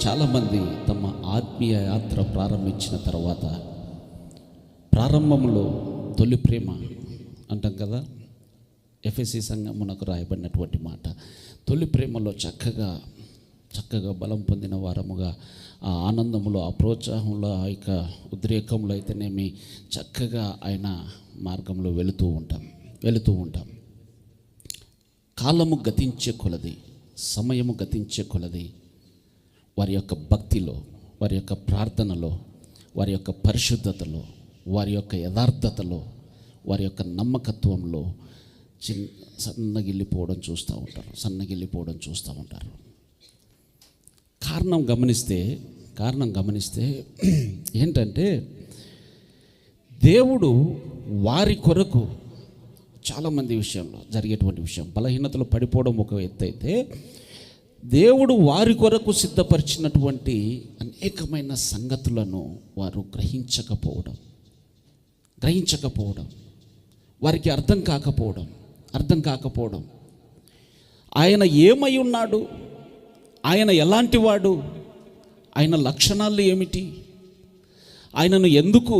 చాలామంది తమ ఆత్మీయ యాత్ర ప్రారంభించిన తర్వాత ప్రారంభంలో తొలి ప్రేమ అంటాం కదా, ఎఫెసీ సంఘమునకు రాయబడినటువంటి మాట. తొలి ప్రేమలో చక్కగా బలం పొందిన వారముగా ఆ ఆనందములో, ఆ ప్రోత్సాహంలో, ఆ యొక్క ఉద్రేకంలో అయితేనేమి చక్కగా ఆయన మార్గంలో వెళుతూ ఉంటాం. కాలము గతించే కొలది, సమయము గతించే కొలది వారి యొక్క భక్తిలో, వారి యొక్క ప్రార్థనలో, వారి యొక్క పరిశుద్ధతలో, వారి యొక్క యథార్థతలో, వారి యొక్క నమ్మకత్వంలో సన్నగిల్లిపోవడం చూస్తూ ఉంటారు. కారణం గమనిస్తే ఏంటంటే, దేవుడు వారి కొరకు చాలామంది విషయంలో జరిగేటువంటి విషయం, బలహీనతలు పడిపోవడం ఒక ఎత్తు అయితే, దేవుడు వారి కొరకు సిద్ధపరిచినటువంటి అనేకమైన సంగతులను వారు గ్రహించకపోవడం, వారికి అర్థం కాకపోవడం, ఆయన ఏమై ఉన్నాడు, ఆయన ఎలాంటి వాడు, ఆయన లక్షణాలు ఏమిటి, ఆయనను ఎందుకు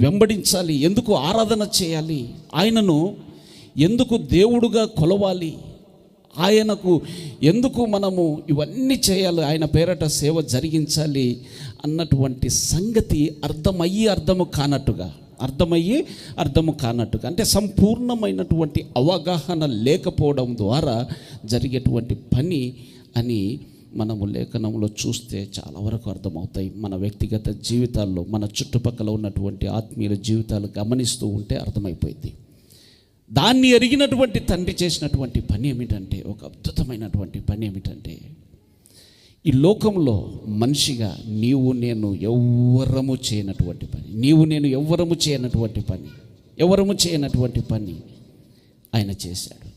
వెంబడించాలి, ఎందుకు ఆరాధన చేయాలి, ఆయనను ఎందుకు దేవుడుగా కొలవాలి, ఆయనకు ఎందుకు మనము ఇవన్నీ చేయాలి, ఆయన పేరట సేవ జరిగించాలి అన్నటువంటి సంగతి అర్థమయ్యి అర్థము కానట్టుగా అంటే సంపూర్ణమైనటువంటి అవగాహన లేకపోవడం ద్వారా జరిగేటువంటి పని అని మనము లేఖనంలో చూస్తే చాలా వరకు అర్థమవుతాయి. మన వ్యక్తిగత జీవితాల్లో, మన చుట్టుపక్కల ఉన్నటువంటి ఆత్మీయుల జీవితాలు గమనిస్తూ ఉంటే అర్థమైపోయింది. దాన్ని ఎరిగినటువంటి తండ్రి చేసినటువంటి పని ఏమిటంటే, ఒక అద్భుతమైనటువంటి పని ఏమిటంటే, ఈ లోకంలో మనిషిగా నీవు నేను ఎవ్వరము చేయనటువంటి పని ఆయన చేశాడు.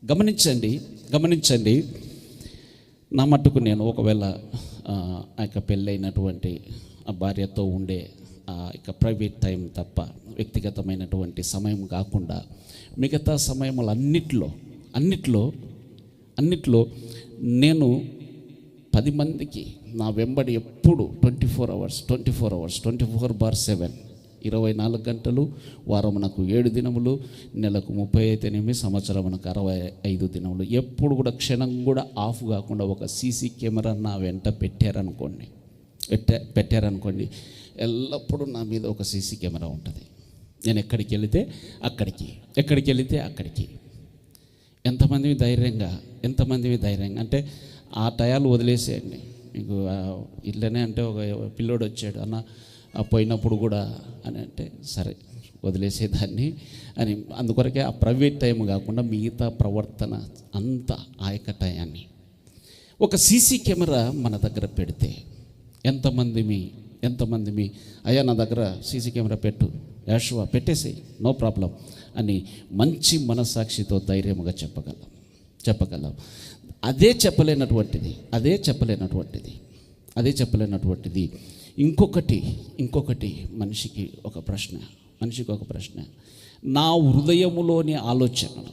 గమనించండి. నా మట్టుకు నేను ఒకవేళ ఆ యొక్క పెళ్ళైనటువంటి ఆ భార్యతో ఉండే ఆ యొక్క ప్రైవేట్ టైం తప్ప, వ్యక్తిగతమైనటువంటి సమయం కాకుండా మిగతా సమయములు నేను 10 మందికి నా వెంబడి ఎప్పుడు 24/7 24 గంటలు, వారమునకు 7 దినములు, నెలకు 30 అయితేనేమి, సంవత్సరమునకు 65 దినములు, ఎప్పుడు కూడా క్షణం కూడా ఆఫ్ కాకుండా ఒక సీసీ కెమెరా నా వెంట పెట్టారనుకోండి, ఎల్లప్పుడూ నా మీద ఒక సీసీ కెమెరా ఉంటుంది. నేను ఎక్కడికి వెళితే అక్కడికి ఎంతమందివి ధైర్యంగా అంటే ఆ టయాలు వదిలేసేయండి. మీకు ఇట్లనే అంటే ఒక పిల్లోడు వచ్చాడు అన్న పోయినప్పుడు కూడా అని అంటే సరే వదిలేసేదాన్ని అని, అందుకొరకే ఆ ప్రైవేట్ టైం కాకుండా మిగతా ప్రవర్తన అంతా ఆ యొక్క టయాన్ని ఒక సీసీ కెమెరా మన దగ్గర పెడితే ఎంతమంది అయ్యా నా దగ్గర సీసీ కెమెరా పెట్టు, యాషువా పెట్టేసేయి, నో ప్రాబ్లం అని మంచి మనసాక్షితో ధైర్యముగా చెప్పగలం. అదే చెప్పలేనటువంటిది ఇంకొకటి మనిషికి ఒక ప్రశ్న, నా హృదయములోని ఆలోచనలు.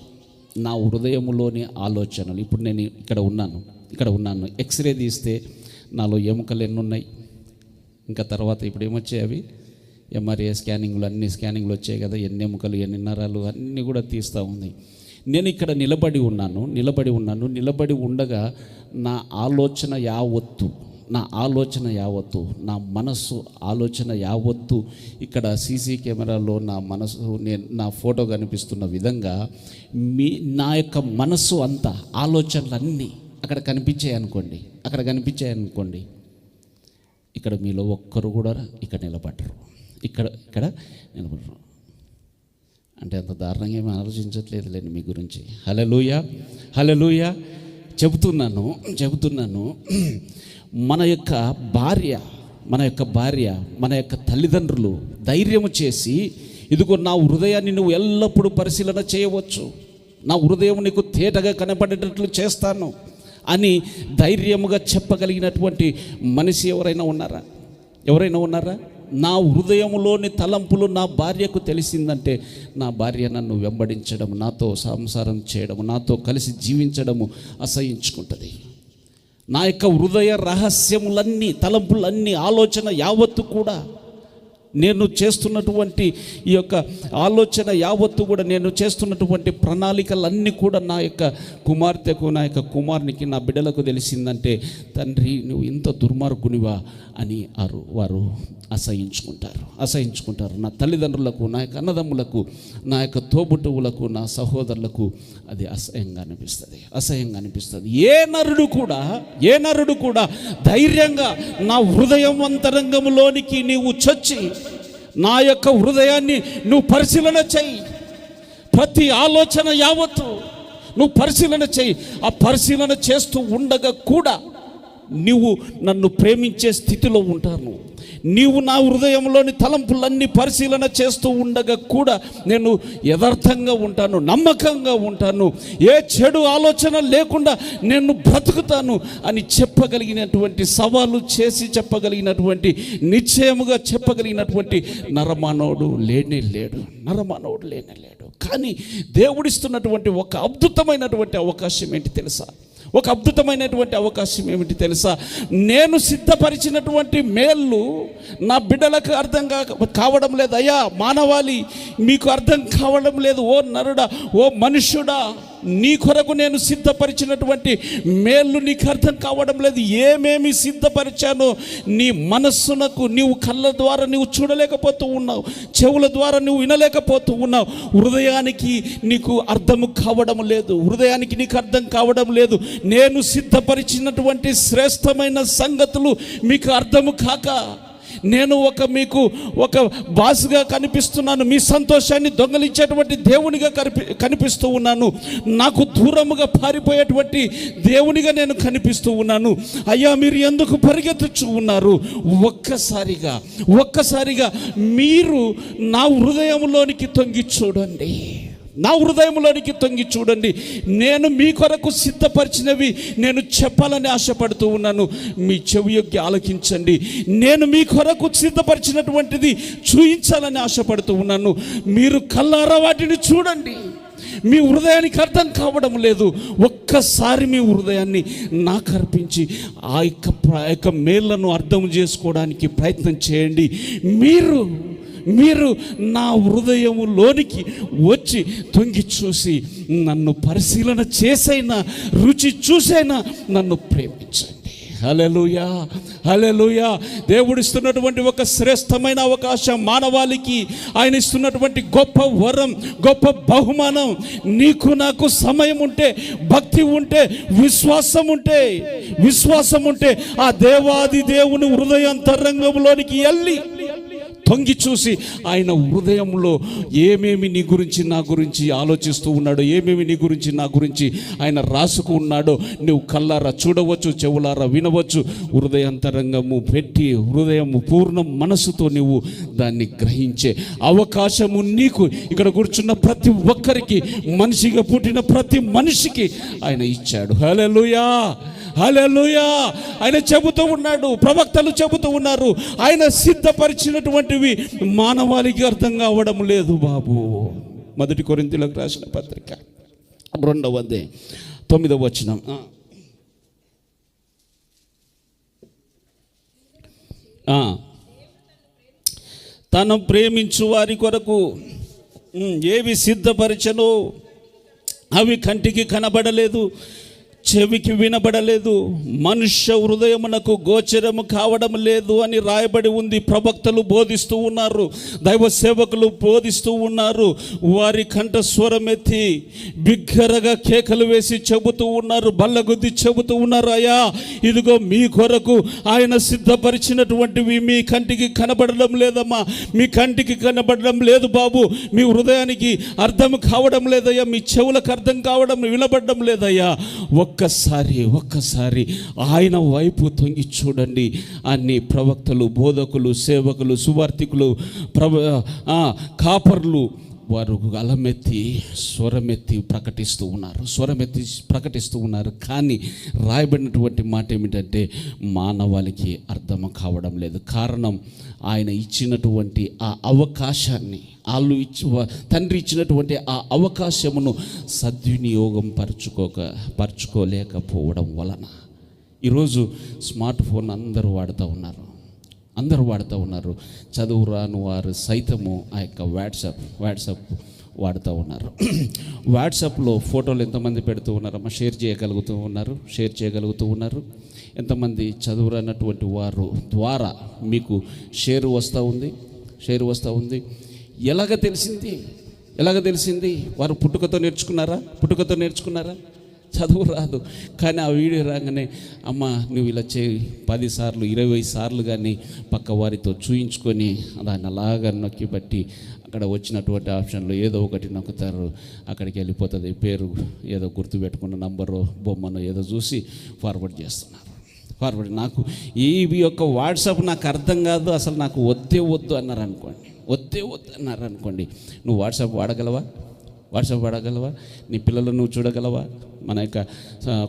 ఇప్పుడు నేను ఇక్కడ ఉన్నాను, ఎక్స్రే తీస్తే నాలో ఎముకలు ఎన్ని ఉన్నాయి, ఇంకా తర్వాత ఇప్పుడు ఏమొచ్చాయి, అవి ఎంఆర్ఐ అన్ని స్కానింగ్లు వచ్చాయి కదా, ఎన్ని ఎముకలు ఎన్ని నరాలు అన్నీ కూడా తీస్తూ ఉంది. నేను ఇక్కడ నిలబడి నిలబడి ఉండగా నా ఆలోచన యావత్తు, నా మనస్సు ఆలోచన యావత్తు ఇక్కడ సీసీ కెమెరాలో నా మనసు, నా ఫోటో కనిపిస్తున్న విధంగా నా యొక్క మనస్సు అంతా, ఆలోచనలన్నీ అక్కడ కనిపించాయి అనుకోండి, ఇక్కడ మీలో ఒక్కరు కూడా ఇక్కడ నిలబడరు. అంటే అంత దారుణంగా ఏమీ ఆలోచించట్లేదులేండి మీ గురించి. హల్లెలూయా. చెబుతున్నాను మన యొక్క భార్య, మన యొక్క తల్లిదండ్రులు ధైర్యము చేసి, ఇదిగో నా హృదయాన్ని నువ్వు ఎల్లప్పుడూ పరిశీలన చేయవచ్చు, నా హృదయం నీకు తేటగా కనపడేటట్లు చేస్తాను అని ధైర్యముగా చెప్పగలిగినటువంటి మనిషి ఎవరైనా ఉన్నారా? నా హృదయములోని తలంపులు నా భార్యకు తెలిసిందంటే, నా భార్య నన్ను వెంబడించడం, నాతో సంసారం చేయడము, నాతో కలిసి జీవించడము అసహించుకుంటుంది. నా యొక్క హృదయ రహస్యములన్నీ, తలంపులన్నీ, ఆలోచన యావత్తు కూడా, నేను చేస్తున్నటువంటి ఈ యొక్క ఆలోచన యావత్తు కూడా, నేను చేస్తున్నటువంటి ప్రణాళికలన్నీ కూడా నా యొక్క కుమార్తెకు, నా యొక్క కుమారునికి, నా బిడ్డలకు తెలిసిందంటే, తండ్రి నువ్వు ఇంత దుర్మార్గునివా అని వారు అసహించుకుంటారు. నా తల్లిదండ్రులకు, నా యొక్క అన్నదమ్ములకు, నా యొక్క తోబుట్టువులకు, నా సహోదరులకు అది అసహ్యంగా అనిపిస్తుంది. ఏ నరుడు కూడా ధైర్యంగా నా హృదయం అంతరంగంలోనికి నీవు చొచ్చి నా యొక్క హృదయాన్ని నువ్వు పరిశీలన చెయ్యి. ప్రతి ఆలోచన యావత్తు నువ్వు పరిశీలన చెయ్యి. ఆ పరిశీలన చేస్తూ ఉండగా కూడా నీవు నన్ను ప్రేమించే స్థితిలో ఉంటాను. నీవు నా హృదయంలోని తలంపులన్నీ పరిశీలన చేస్తూ ఉండగా కూడా నేను యథార్థంగా ఉంటాను, నమ్మకంగా ఉంటాను, ఏ చెడు ఆలోచన లేకుండా నేను బ్రతుకుతాను అని చెప్పగలిగినటువంటి, సవాలు చేసి చెప్పగలిగినటువంటి, నిశ్చయముగా చెప్పగలిగినటువంటి నరమానవుడు లేనే లేడు. కానీ దేవుడిస్తున్నటువంటి ఒక అద్భుతమైనటువంటి అవకాశం ఏంటి తెలుసా? నేను సిద్ధపరిచినటువంటి మేళ్ళు నా బిడ్డలకు అర్థం కావడం లేదు. అయ్యా మానవాళి, మీకు అర్థం కావడం లేదు. ఓ నరుడా, ఓ మనుష్యుడా, నీ కొరకు నేను సిద్ధపరిచినటువంటి మేళ్ళు నీకు అర్థం కావడం లేదు. ఏమేమి సిద్ధపరిచానో నీ మనస్సునకు నీవు కళ్ళ ద్వారా నీవు చూడలేకపోతూ ఉన్నావు, చెవుల ద్వారా నువ్వు వినలేకపోతూ ఉన్నావు. హృదయానికి నీకు అర్థం కావడం లేదు. నేను సిద్ధపరిచినటువంటి శ్రేష్టమైన సంగతులు మీకు అర్థము కాక నేను మీకు ఒక బాసుగా కనిపిస్తున్నాను, మీ సంతోషాన్ని దొంగలించేటువంటి దేవునిగా కనిపిస్తూ ఉన్నాను, నాకు దూరముగా పారిపోయేటువంటి దేవునిగా నేను కనిపిస్తూ ఉన్నాను. అయ్యా మీరు ఎందుకు పరిగెత్తుచూ ఉన్నారు? ఒక్కసారిగా మీరు నా హృదయంలోనికి తొంగి చూడండి. నేను మీ కొరకు సిద్ధపరిచినవి నేను చెప్పాలని ఆశపడుతూ ఉన్నాను. మీ చెవి యొగ్గి ఆలకించండి. నేను మీ కొరకు సిద్ధపరిచినటువంటిది చూయించాలని ఆశపడుతూ ఉన్నాను. మీరు కళ్ళారా వాటిని చూడండి. మీ హృదయానికి అర్థం కావడం లేదు. ఒక్కసారి మీ హృదయాన్ని నాకు అర్పించి ఆ యొక్క మేళ్లను అర్థం చేసుకోవడానికి ప్రయత్నం చేయండి. మీరు నా హృదయములోనికి వచ్చి తొంగి చూసి నన్ను పరిశీలన చేసైనా, రుచి చూసైనా నన్ను ప్రేమించండి. హల్లెలూయా. దేవుడు ఇస్తున్నటువంటి ఒక శ్రేష్టమైన అవకాశం మానవాళికి, ఆయన ఇస్తున్నటువంటి గొప్ప వరం, గొప్ప బహుమానం. నీకు నాకు సమయం ఉంటే, భక్తి ఉంటే, విశ్వాసం ఉంటే ఆ దేవాది దేవుని హృదయాంతరంగంలోనికి వెళ్ళి తొంగి చూసి ఆయన హృదయంలో ఏమేమి నీ గురించి నా గురించి ఆలోచిస్తూ ఉన్నాడో, ఏమేమి నీ గురించి నా గురించి ఆయన రాసుకు ఉన్నాడో నువ్వు కళ్ళారా చూడవచ్చు, చెవులారా వినవచ్చు. హృదయాంతరంగము పెట్టి, హృదయము పూర్ణ మనసుతో నువ్వు దాన్ని గ్రహించే అవకాశము నీకు ఇక్కడ కూర్చున్న ప్రతి ఒక్కరికి, మనిషిగా పుట్టిన ప్రతి మనిషికి ఆయన ఇచ్చాడు. హల్లెలూయా. ఆయన చెబుతూ ఉన్నాడు, ప్రవక్తలు చెబుతూ ఉన్నారు, ఆయన సిద్ధపరిచినటువంటివి మానవాళికి అర్థం కావడం లేదు బాబు. 1 కొరింథీయులకు రాసిన పత్రిక 2వ అధ్యాయం 9వ వచనం. తను ప్రేమించు వారి కొరకు ఏవి సిద్ధపరిచనో అవి కంటికి కనబడలేదు, చెవికి వినబడలేదు, మనుష్య హృదయమునకు గోచరము కావడం లేదు అని రాయబడి ఉంది. ప్రవక్తలు బోధిస్తూ ఉన్నారు, దైవ సేవకులు బోధిస్తూ ఉన్నారు. వారి కంఠ స్వరమెత్తి బిగ్గరగా కేకలు వేసి చెబుతూ ఉన్నారు, బల్లగుద్ది చెబుతూ ఉన్నారు, అయ్యా ఇదిగో మీ కొరకు ఆయన సిద్ధపరిచినటువంటివి మీ కంటికి కనబడడం లేదమ్మా, మీ కంటికి కనబడడం లేదు బాబు, మీ హృదయానికి అర్థం కావడం లేదయ్యా, మీ చెవులకు అర్థం కావడం వినబడడం లేదయ్యా. ఒక్కసారి ఆయన వైపు తొంగి చూడండి అని ప్రవక్తలు, బోధకులు, సేవకులు, సువార్థికులు, కాపర్లు వారు గలమెత్తి స్వరమెత్తి ప్రకటిస్తూ ఉన్నారు. కానీ రాయబడినటువంటి మాట ఏమిటంటే మానవాళికి అర్థం కావడం లేదు. కారణం ఆయన ఇచ్చినటువంటి ఆ అవకాశాన్ని, తండ్రి ఇచ్చినటువంటి ఆ అవకాశమును సద్వినియోగం పరచుకోలేకపోవడం వలన ఈరోజు స్మార్ట్ ఫోన్ అందరూ వాడుతూ ఉన్నారు. చదువు రాని వారు సైతము ఆ యొక్క వాట్సాప్ వాడుతూ ఉన్నారు. వాట్సాప్లో ఫోటోలు ఎంతమంది పెడుతూ ఉన్నారమ్మా? షేర్ చేయగలుగుతూ ఉన్నారు. ఎంతమంది చదువు రానటువంటి వారు ద్వారా మీకు షేర్ వస్తూ ఉంది. ఎలాగ తెలిసింది? వారు పుట్టుకతో నేర్చుకున్నారా? చదువు రాదు, కానీ ఆ వీడియో రాగానే అమ్మ నువ్వు ఇలా చేయి 10 సార్లు 20 సార్లు కానీ పక్క వారితో చూయించుకొని దాన్ని అలాగా నొక్కి బట్టి అక్కడ వచ్చినటువంటి ఆప్షన్లో ఏదో ఒకటి నొక్కుతారు, అక్కడికి వెళ్ళిపోతుంది. పేరు ఏదో గుర్తుపెట్టుకున్న నంబరు బొమ్మను ఏదో చూసి ఫార్వర్డ్ చేస్తున్నారు. నాకు ఈ యొక్క వాట్సాప్ నాకు అర్థం కాదు, అసలు నాకు వద్దు అన్నారనుకోండి. నువ్వు వాట్సాప్ వాడగలవా? నీ పిల్లలను నువ్వు చూడగలవా? మన యొక్క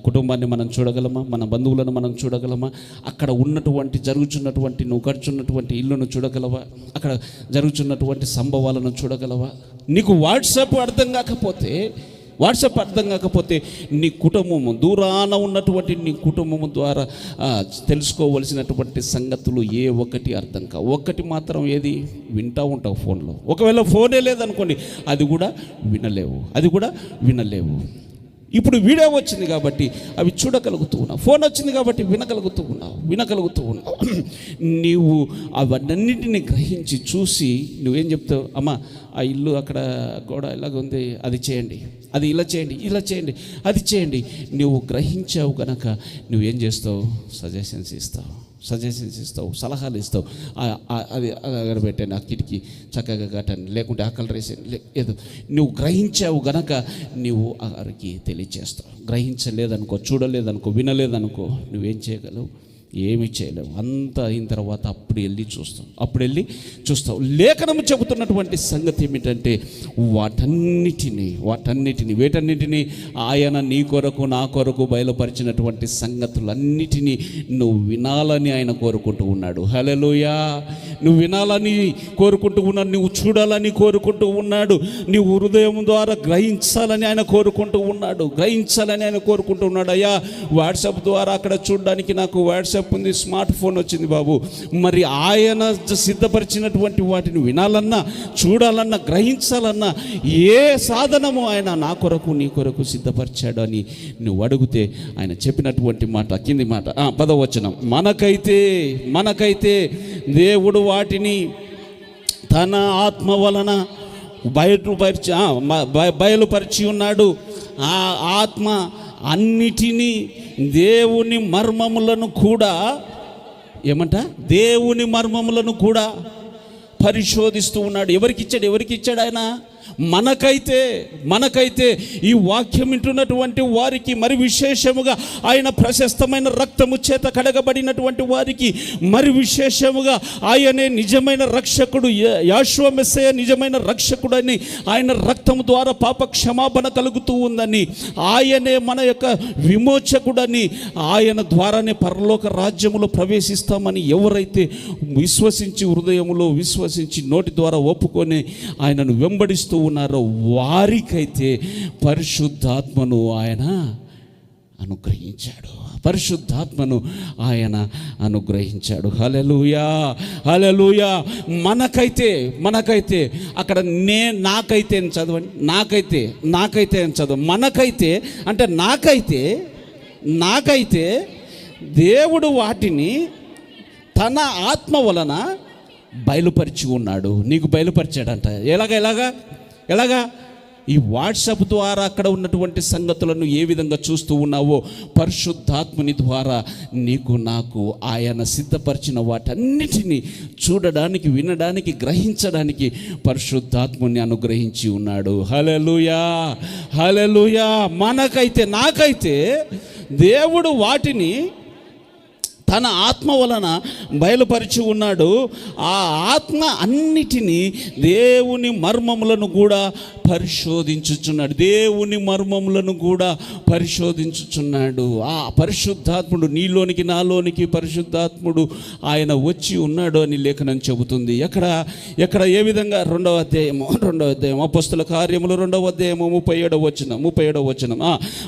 కుటుంబాన్ని మనం చూడగలమా? మన బంధువులను మనం చూడగలమా? అక్కడ జరుగుతున్నటువంటి నువ్వు గడుచున్నటువంటి ఇల్లును చూడగలవా? అక్కడ జరుగుతున్నటువంటి సంభవాలను చూడగలవా? నీకు వాట్సాప్ అర్థం కాకపోతే నీ కుటుంబము దూరాన ఉన్నటువంటి నీ కుటుంబము ద్వారా తెలుసుకోవలసినటువంటి సంగతులు ఏ ఒక్కటి అర్థం కావు. ఒక్కటి మాత్రం ఏది వింటూ ఉంటావు ఫోన్లో. ఒకవేళ ఫోనే లేదనుకోండి, అది కూడా వినలేవు. ఇప్పుడు వీడియో వచ్చింది కాబట్టి అవి చూడగలుగుతూ ఉన్నావు, ఫోన్ వచ్చింది కాబట్టి వినగలుగుతూ ఉన్నావు. నీవు అవన్నింటినీ గ్రహించి చూసి నువ్వేం చెప్తావు? అమ్మ ఆ ఇల్లు అక్కడ గోడ ఇలాగ ఉంది, అది చేయండి, అది ఇలా చేయండి, అది చేయండి. నువ్వు గ్రహించావు కనుక నువ్వేం చేస్తావు? సజెషన్స్ ఇస్తావు, సలహాలు ఇస్తావు. అది అక్కడ పెట్టండి, ఆ కిటికీ చక్కగా కట్టండి, లేకుంటే ఆ కలర్ వేసేయండి, ఏదో నువ్వు గ్రహించావు గనక నువ్వు వారికి తెలియచేస్తావు. గ్రహించలేదనుకో, చూడలేదనుకో, వినలేదనుకో, నువ్వేం చేయగలవు? ఏమి చేయలేవు. అంతా అయిన తర్వాత అప్పుడు వెళ్ళి చూస్తావు. లేఖనము చెబుతున్నటువంటి సంగతి ఏమిటంటే వీటన్నిటిని ఆయన నీ కొరకు నా కొరకు బయలుపరిచినటువంటి సంగతులన్నిటినీ నువ్వు వినాలని ఆయన కోరుకుంటూ ఉన్నాడు. హల్లెలూయా! నువ్వు వినాలని కోరుకుంటూ ఉన్నాడు, నువ్వు చూడాలని కోరుకుంటూ ఉన్నాడు, నీ హృదయం ద్వారా గ్రహించాలని ఆయన కోరుకుంటూ ఉన్నాడు. అయ్యా వాట్సాప్ ద్వారా అక్కడ చూడడానికి నాకు వాట్సాప్ ఉంది, స్మార్ట్ ఫోన్ వచ్చింది బాబు, మరి ఆయన సిద్ధపరిచినటువంటి వాటిని వినాలన్నా, చూడాలన్నా, గ్రహించాలన్నా ఏ సాధనము ఆయన నా కొరకు నీ కొరకు సిద్ధపరిచాడు అని నువ్వు అడిగితే ఆయన చెప్పినటువంటి మాట, కింది మాట 10వ వచనం, మనకైతే దేవుడు వాటిని తన ఆత్మ వలన బయలుపరిచి ఉన్నాడు. ఆ ఆత్మ అన్నిటినీ దేవుని మర్మములను కూడా పరిశోధిస్తూ ఉన్నాడు. ఎవరికి ఇచ్చాడు ఆయన? మనకైతే ఈ వాక్యం వింటున్నటువంటి వారికి, మరి విశేషముగా ఆయన ప్రశస్తమైన రక్తము చేత కడగబడినటువంటి వారికి, మరి విశేషముగా ఆయనే నిజమైన రక్షకుడు, యెహోవా మెస్సీయ నిజమైన రక్షకుడు అని, ఆయన రక్తము ద్వారా పాప క్షమాపణ కలుగుతూ ఉందని, ఆయనే మన యొక్క విమోచకుడని, ఆయన ద్వారానే పరలోక రాజ్యములో ప్రవేశిస్తామని ఎవరైతే విశ్వసించి, హృదయములో విశ్వసించి, నోటి ద్వారా ఒప్పుకొని ఆయనను వెంబడిస్తూ ఉన్నారో వారికైతే పరిశుద్ధాత్మను ఆయన అనుగ్రహించాడు. హల్లెలూయా! మనకైతే అక్కడ నాకైతే అని చదవండి, నాకైతే అని చదవ. మనకైతే అంటే నాకైతే దేవుడు వాటిని తన ఆత్మ వలన బయలుపరిచి ఉన్నాడు. నీకు బయలుపరిచాడంట. ఎలాగా? ఈ వాట్సాప్ ద్వారా అక్కడ ఉన్నటువంటి సంగతులను ఏ విధంగా చూస్తూ ఉన్నావో, పరిశుద్ధాత్ముని ద్వారా నీకు నాకు ఆయన సిద్ధపరిచిన వాటన్నిటినీ చూడడానికి, వినడానికి, గ్రహించడానికి పరిశుద్ధాత్ముని అనుగ్రహించి ఉన్నాడు. హల్లెలూయా! నాకైతే దేవుడు వాటిని తన ఆత్మ వలన బయలుపరిచి ఉన్నాడు. ఆ ఆత్మ అన్నిటినీ దేవుని మర్మములను కూడా పరిశోధించుచున్నాడు. దేవుని మర్మములను కూడా పరిశోధించుచున్నాడు. ఆ పరిశుద్ధాత్ముడు నీలోనికి నాలోనికి పరిశుద్ధాత్ముడు ఆయన వచ్చి ఉన్నాడు అని లేఖనం చెబుతుంది. ఎక్కడ ఏ విధంగా? రెండవ అధ్యాయం అపొస్తలుల కార్యములు 2వ అధ్యాయము 37వ వచనం.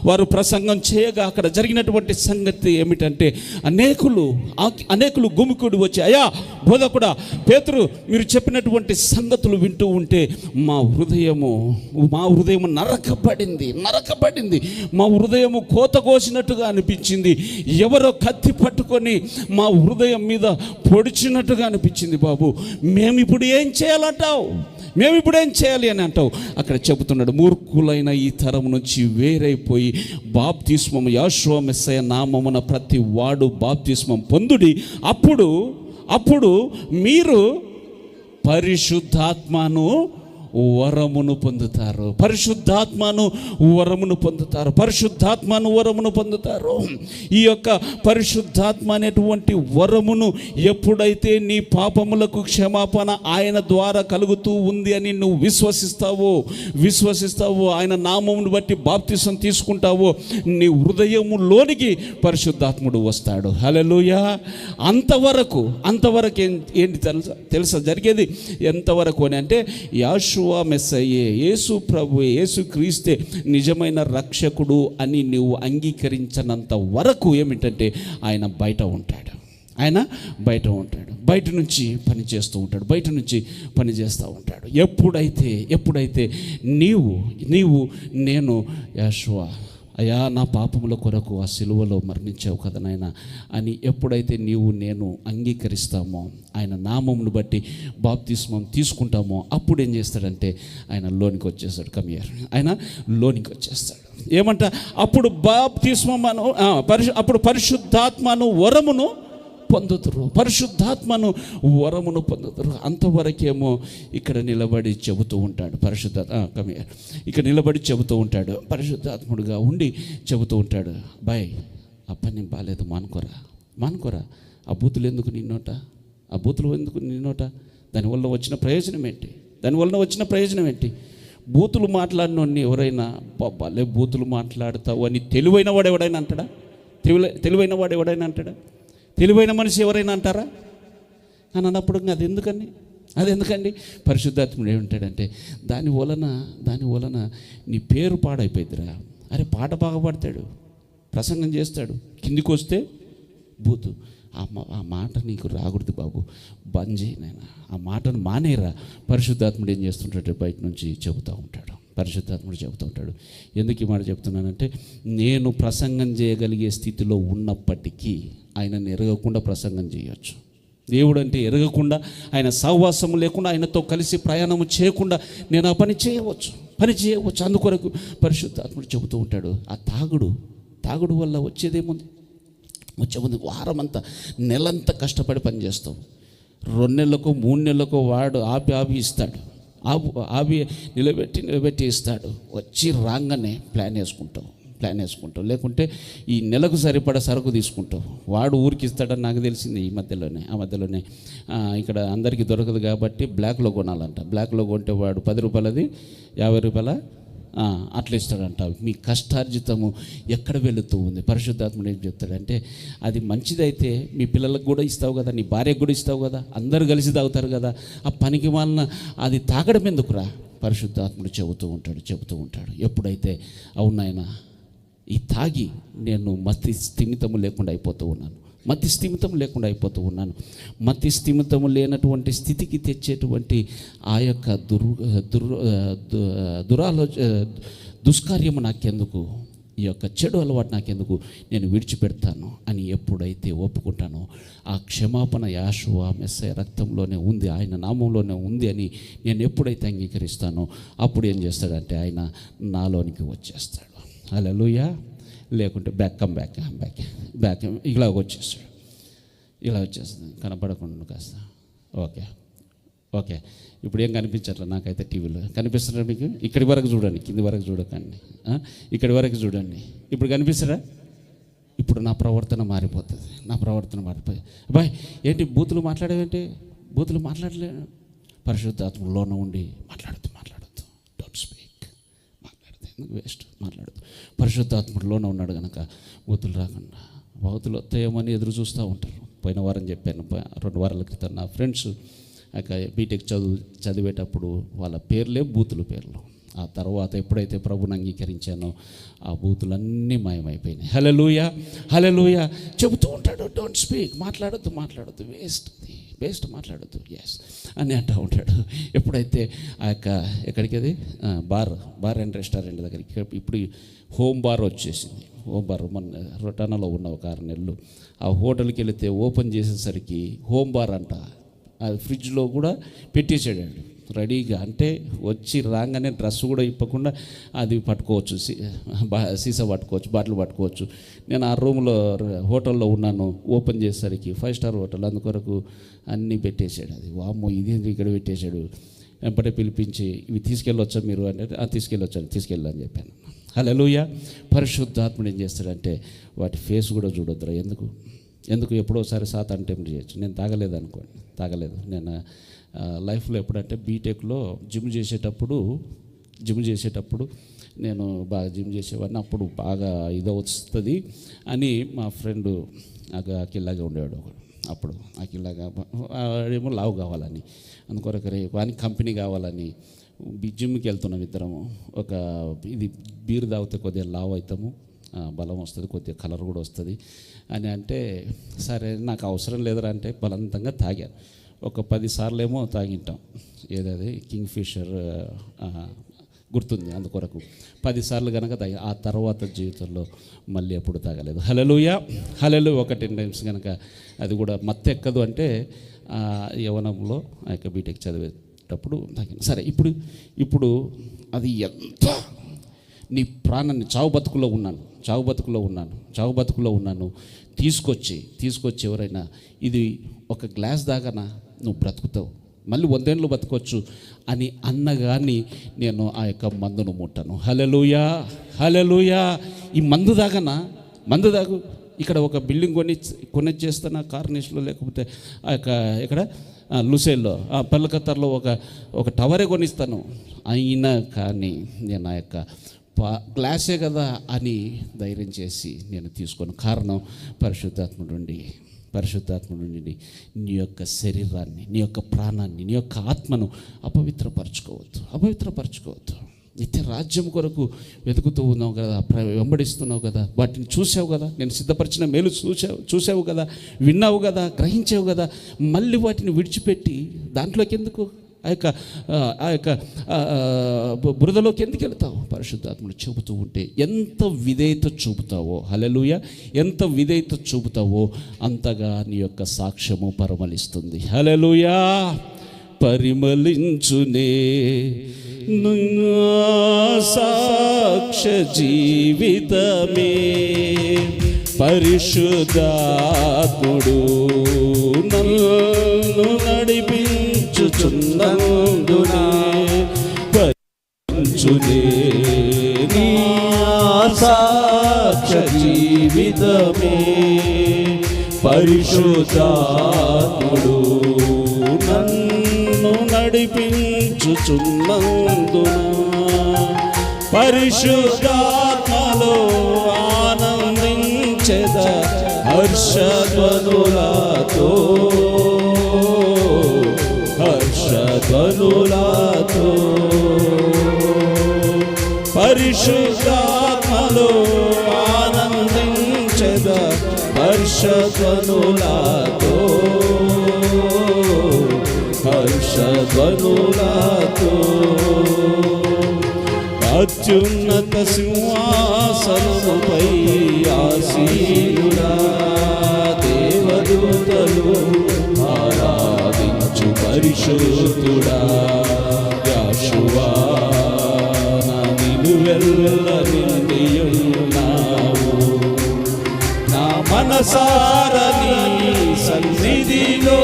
వారు ప్రసంగం చేయగా అక్కడ జరిగినటువంటి సంగతి ఏమిటంటే అనేకులు గుమికూడి వచ్చి, అయ్యా బోధకుడా పేతురు, మీరు చెప్పినటువంటి సంగతులు వింటూ ఉంటే మా హృదయము నరకబడింది. మా హృదయము కోత కోసినట్టుగా అనిపించింది. ఎవరో కత్తి పట్టుకొని మా హృదయం మీద పొడిచినట్టుగా అనిపించింది. బాబు, మేమిప్పుడు ఏం చేయాలంటావు? మేమిప్పుడేం చేయాలి అని అంటావు? అక్కడ చెబుతున్నాడు, మూర్ఖులైన ఈ తరం నుంచి వేరైపోయి బాప్తిస్మం యేషువ మెస్సయ నామమున ప్రతి వాడు బాప్తిస్మం పొందుడి. అప్పుడు మీరు పరిశుద్ధాత్మను వరమును పొందుతారు. ఈ యొక్క పరిశుద్ధాత్మ అనేటువంటి వరమును ఎప్పుడైతే నీ పాపములకు క్షమాపణ ఆయన ద్వారా కలుగుతూ ఉంది అని నువ్వు విశ్వసిస్తావో, ఆయన నామమును బట్టి బాప్తిసం తీసుకుంటావో, నీ హృదయములోనికి పరిశుద్ధాత్ముడు వస్తాడు. హల్లెలూయా. అంతవరకు ఏంటి తెలుసా జరిగేది? ఎంతవరకు అని అంటే, యేషువ మెస్సయ్యే, యేసు ప్రభువే, యేసు క్రీస్తే నిజమైన రక్షకుడు అని నువ్వు అంగీకరించినంత వరకు ఏమిటంటే ఆయన బయట ఉంటాడు. బయట నుంచి పని చేస్తూ ఉంటాడు. ఎప్పుడైతే నేను యేషువ, అయ్యా నా పాపముల కొరకు ఆ సిలువలో మరణించావు కదా నాయన అని ఎప్పుడైతే నేను అంగీకరిస్తామో, ఆయన నామమును బట్టి బాప్తిస్మం తీసుకుంటామో, అప్పుడు ఏం చేస్తాడంటే ఆయన లోనికి వచ్చేస్తాడు. ఆయన లోనికి వచ్చేస్తాడు. ఏమంట? అప్పుడు బాప్తిస్మను అప్పుడు పరిశుద్ధాత్మను వరమును పొందుతురు. అంతవరకేమో ఇక్కడ నిలబడి చెబుతూ ఉంటాడు పరిశుద్ధాత్ముడుగా ఉండి చెబుతూ ఉంటాడు, బాయ్ ఆ పని బాగాలేదు, మానుకోరా. ఆ బూతులు ఎందుకు నిన్నోట? దానివల్ల వచ్చిన ప్రయోజనం ఏంటి? బూతులు మాట్లాడినోడిని ఎవరైనా బాలే బూతులు మాట్లాడతావు అని తెలివైన వాడు ఎవడైనా అంటాడా? తెలివైన మనిషి ఎవరైనా అంటారా అని అన్నప్పుడు అది ఎందుకండి? పరిశుద్ధాత్ముడు ఏమంటాడంటే, దాని వలన నీ పేరు పాడైపోయిద్దిరా. అరే పాట బాగా పాడతాడు, ప్రసంగం చేస్తాడు, కిందికి వస్తే బూతు. ఆ మాట నీకు రాకూడదు బాబు, బంద్ చేయి నాయనా, ఆ మాటను మానేరా. పరిశుద్ధాత్ముడు ఏం చేస్తుంటాడు? బయట నుంచి చెబుతూ ఉంటాడు. ఎందుకు ఈ మాట చెప్తున్నానంటే, నేను ప్రసంగం చేయగలిగే స్థితిలో ఉన్నప్పటికీ ఆయనను ఎరగకుండా ప్రసంగం చేయొచ్చు. దేవుడు అంటే ఎరగకుండా, ఆయన సహవాసము లేకుండా, ఆయనతో కలిసి ప్రయాణము చేయకుండా నేను ఆ పని చేయవచ్చు. అందుకొరకు పరిశుద్ధాత్ముడు చెబుతూ ఉంటాడు. ఆ తాగుడు వల్ల వచ్చేదేముంది? వారమంతా నెలంతా కష్టపడి పని చేస్తావు, 2 నెలలకో 3 నెలలకో వాడు ఆపి ఇస్తాడు, నిలబెట్టి ఇస్తాడు. వచ్చి రాగానే ప్లాన్ వేసుకుంటావు. లేకుంటే ఈ నెలకు సరిపడా సరుకు తీసుకుంటావు. వాడు ఊరికి ఇస్తాడని నాకు తెలిసింది ఆ మధ్యలోనే ఇక్కడ అందరికీ దొరకదు కాబట్టి బ్లాక్లో కొనాలంట. బ్లాక్లో కొంటే వాడు 10 రూపాయలది 50 రూపాయల అట్లా ఇస్తాడంట. మీ కష్టార్జితము ఎక్కడ వెళుతూ ఉంది? పరిశుద్ధాత్ముడు ఏం చెప్తాడంటే, అది మంచిదైతే మీ పిల్లలకు కూడా ఇస్తావు కదా, నీ భార్యకు కూడా ఇస్తావు కదా, అందరూ కలిసి తాగుతారు కదా, ఆ పనికి వలన అది తాగడం ఎందుకురా? పరిశుద్ధాత్ముడు చెబుతూ ఉంటాడు. ఎప్పుడైతే అవునాయనా ఈ తాగి నేను మతి స్థిమితము లేకుండా అయిపోతూ ఉన్నాను. మతి స్థిమితము లేనటువంటి స్థితికి తెచ్చేటువంటి ఆ యొక్క దుష్కార్యము నాకెందుకు, ఈ యొక్క చెడు అలవాటు నాకెందుకు, నేను విడిచిపెడతాను అని ఎప్పుడైతే ఒప్పుకుంటానో, ఆ క్షమాపణ యేషువ మెస్సయ రక్తంలోనే ఉంది, ఆయన నామంలోనే ఉంది అని నేను ఎప్పుడైతే అంగీకరిస్తానో, అప్పుడు ఏం చేస్తాడంటే ఆయన నాలోనికి వచ్చేస్తాడు. హల్లెలూయా. లేకుంటే బ్యాక్ ఇలా వచ్చేస్తుంది కనపడకుండా కాస్త. ఓకే ఇప్పుడు ఏం కనిపించట్లేదు నాకైతే టీవీలో. కనిపిస్తున్నారా మీకు? ఇక్కడి వరకు చూడండి, కింది వరకు చూడకండి, ఇక్కడి వరకు చూడండి. ఇప్పుడు కనిపిస్తారా? ఇప్పుడు నా ప్రవర్తన మారిపోతుంది. నా ప్రవర్తన మారిపోయి బాయ్ ఏంటి బూతులు మాట్లాడేవేంటి? బూతులు మాట్లాడలేను. పరిశుద్ధాత్మలోనే ఉండి మాట్లాడద్దు డోంట్ స్పీక్. మాట్లాడదు ఎందుకు వేస్ట్, మాట్లాడదు. పరిశుద్ధాత్మలోనే ఉన్నాడు కనుక బూతులు రాకుండా. బూతులు వస్తాయేమని ఎదురు చూస్తూ ఉంటారు. పోయిన వారం చెప్పాను, 2 వారాల క్రితం నా ఫ్రెండ్స్ బీటెక్ చదివేటప్పుడు వాళ్ళ పేర్లే బూతులు పేర్లు. ఆ తర్వాత ఎప్పుడైతే ప్రభుని అంగీకరించానో ఆ బూతులన్నీ మాయమైపోయినాయి. హల్లెలూయా హల్లెలూయా. చెబుతూ ఉంటాడు డోంట్ స్పీక్, మాట్లాడొద్దు వేస్ట్ మాట్లాడొద్దు ఎస్ అని అంటూ ఉంటాడు. ఎప్పుడైతే ఆ యొక్క ఎక్కడికి అది బార్ అండ్ రెస్టారెంట్ దగ్గరికి, ఇప్పుడు హోమ్ బార్ వచ్చేసింది. హోమ్ బార్ మన రొటానాలో ఉన్న ఒక 6 నెలలు ఆ హోటల్కి వెళితే ఓపెన్ చేసేసరికి హోమ్ బార్ అంట. అది ఫ్రిడ్జ్లో కూడా పెట్టేసాడు రెడీగా. అంటే వచ్చి రాగానే డ్రెస్ కూడా ఇప్పకుండా అది పట్టుకోవచ్చు, సీసా పట్టుకోవచ్చు, బాటిల్ పట్టుకోవచ్చు. నేను ఆ రూమ్లో హోటల్లో ఉన్నాను. ఓపెన్ చేసేసరికి 5 స్టార్ హోటల్, అందుకొరకు అన్నీ పెట్టేశాడు. అది వామ్మో ఇదేంటి ఇక్కడ పెట్టేశాడు. వెంపటే పిలిపించి ఇవి తీసుకెళ్ళొచ్చా మీరు అంటే తీసుకెళ్ళని చెప్పాను. హల్లెలూయా. పరిశుద్ధాత్ముడు ఏం చేస్తాడంటే వాటి ఫేస్ కూడా చూడొద్దురా. ఎందుకు ఎప్పుడోసారి సాతాను టెంప్ట్ చేయొచ్చు. నేను తాగలేదు. నేను లైఫ్లో ఎప్పుడంటే బీటెక్లో జిమ్ చేసేటప్పుడు నేను బాగా జిమ్ చేసేవాడిని. అప్పుడు బాగా వస్తుంది అని మా ఫ్రెండ్ అఖిల్లాగా ఉండేవాడు. అప్పుడు అఖిల్లాగా ఏమో లావు కావాలని, అందుకొరకరే వానికి కంపెనీ కావాలని జిమ్కి వెళ్తున్నాం ఇద్దరము. ఇది బీరు తాగితే కొద్దిగా లావు అవుతాము, బలం వస్తుంది, కొద్దిగా కలర్ కూడా వస్తుంది అని అంటే సరే నాకు అవసరం లేదురా అంటే బలవంతంగా తాగాను. ఒక 10 సార్లు ఏమో తాగింటాం. ఏదది కింగ్ ఫిషర్ గుర్తుంది, అందుకొరకు 10 సార్లు కనుక తాగి ఆ తర్వాత జీవితంలో మళ్ళీ ఎప్పుడు తాగలేదు. హల్లెలూయా హల్లెలూయా. ఒక 10 టైమ్స్ కనుక అది కూడా మత్తెక్కదు అంటే యవ్వనంలో ఆ యొక్క బీటెక్ చదివేటప్పుడు తాగిన. సరే ఇప్పుడు అది ఎంత నీ ప్రాణాన్ని చావు బతుకులో ఉన్నాను తీసుకొచ్చి ఎవరైనా ఇది ఒక గ్లాస్ దాకానా నువ్వు బ్రతుకుతావు, మళ్ళీ 100 ఏళ్ళు బతకొచ్చు అని అన్నగాని నేను ఆ యొక్క మందును ముట్టను. హల్లెలూయా హల్లెలూయా. ఈ మందు దాగు ఇక్కడ ఒక బిల్డింగ్ కొనేది చేస్తాను కార్నిష్లో, లేకపోతే ఆ యొక్క ఇక్కడ లుసేల్లో పల్లకత్తర్లో ఒక టవరే కొనిస్తాను. అయినా కానీ నేను ఆ యొక్క గ్లాసే కదా అని ధైర్యం చేసి నేను తీసుకోను. కారణం పరిశుద్ధాత్ముడు నుండి నీ యొక్క శరీరాన్ని, నీ యొక్క ప్రాణాన్ని, నీ యొక్క ఆత్మను అపవిత్రపరచుకోవద్దు. నిత్య రాజ్యం కొరకు వెతుకుతూ ఉన్నావు కదా, వెంబడిస్తున్నావు కదా, వాటిని చూసావు కదా, నేను సిద్ధపరిచిన మేలు చూసావు కదా, విన్నావు కదా, గ్రహించావు కదా, మళ్ళీ వాటిని విడిచిపెట్టి దాంట్లోకి ఎందుకు ఆ యొక్క బురదలోకి ఎందుకు వెళ్తావు? పరిశుద్ధాత్ముడు చెబుతూ ఉంటే ఎంత విధేయత చూపుతావో, హల్లెలూయా, ఎంత విధేయత చూపుతావో అంతగా నీ యొక్క సాక్ష్యము పరిమళిస్తుంది. హల్లెలూయా. పరిమళించునే సాక్ష్య జీవితమే పరిశుద్ధాత్ముడు నన్ను నడిపించుచున్నందునే పరిశుద్ధుడే నీ సాక్ష్య జీవితమే పరిశుద్ధాత్ముడు నన్ను నడిపించుచున్నందున పరిశుద్ధాత్మలో ఆనందించెద హర్షధ్వనులతో పరిశుద్ధాత్మలో ఆనందించెద హర్షధ్వనులతో అత్యున్నత సింహాసనముపై ఆసీనుడా దేవదూతలు ఆరాధించు పరిశుద్ధుడా యెహోవా నిలువెల్ల నిండియున్నావు నా మనసారా నీ సన్నిధిలో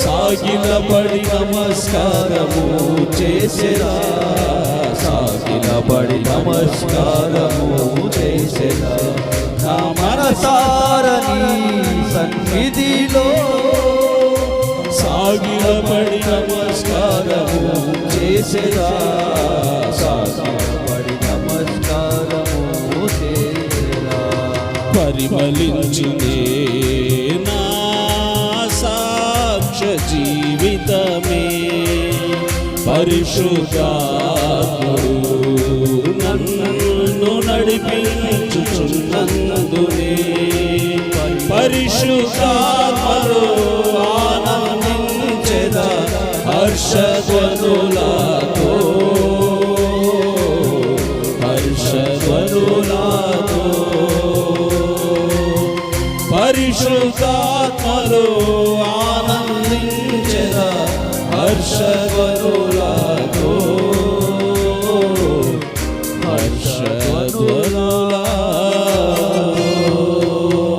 సాగిలబడి నమస్కారము చేసేరా సాగిలబడి నమస్కారము చేసేరా నా మనసారని సన్నిధిలో సాగిలపడి నమస్కారము చేసేదా, సాగిలపడి నమస్కారము చేసేదా. పరిమళించునే నా సాక్ష్య జీవితమే, పరిశుద్ధాత్ముడు నన్ను నడిపించుచున్నందునే, పరిశుద్ధాత్మలో ఆనందించెదా హర్షధ్వనులతో, హర్షధ్వనులతో. పరిశుద్ధాత్మలో ఆనందించెదా హర్షధ్వనులతో, హర్షధ్వనులతో.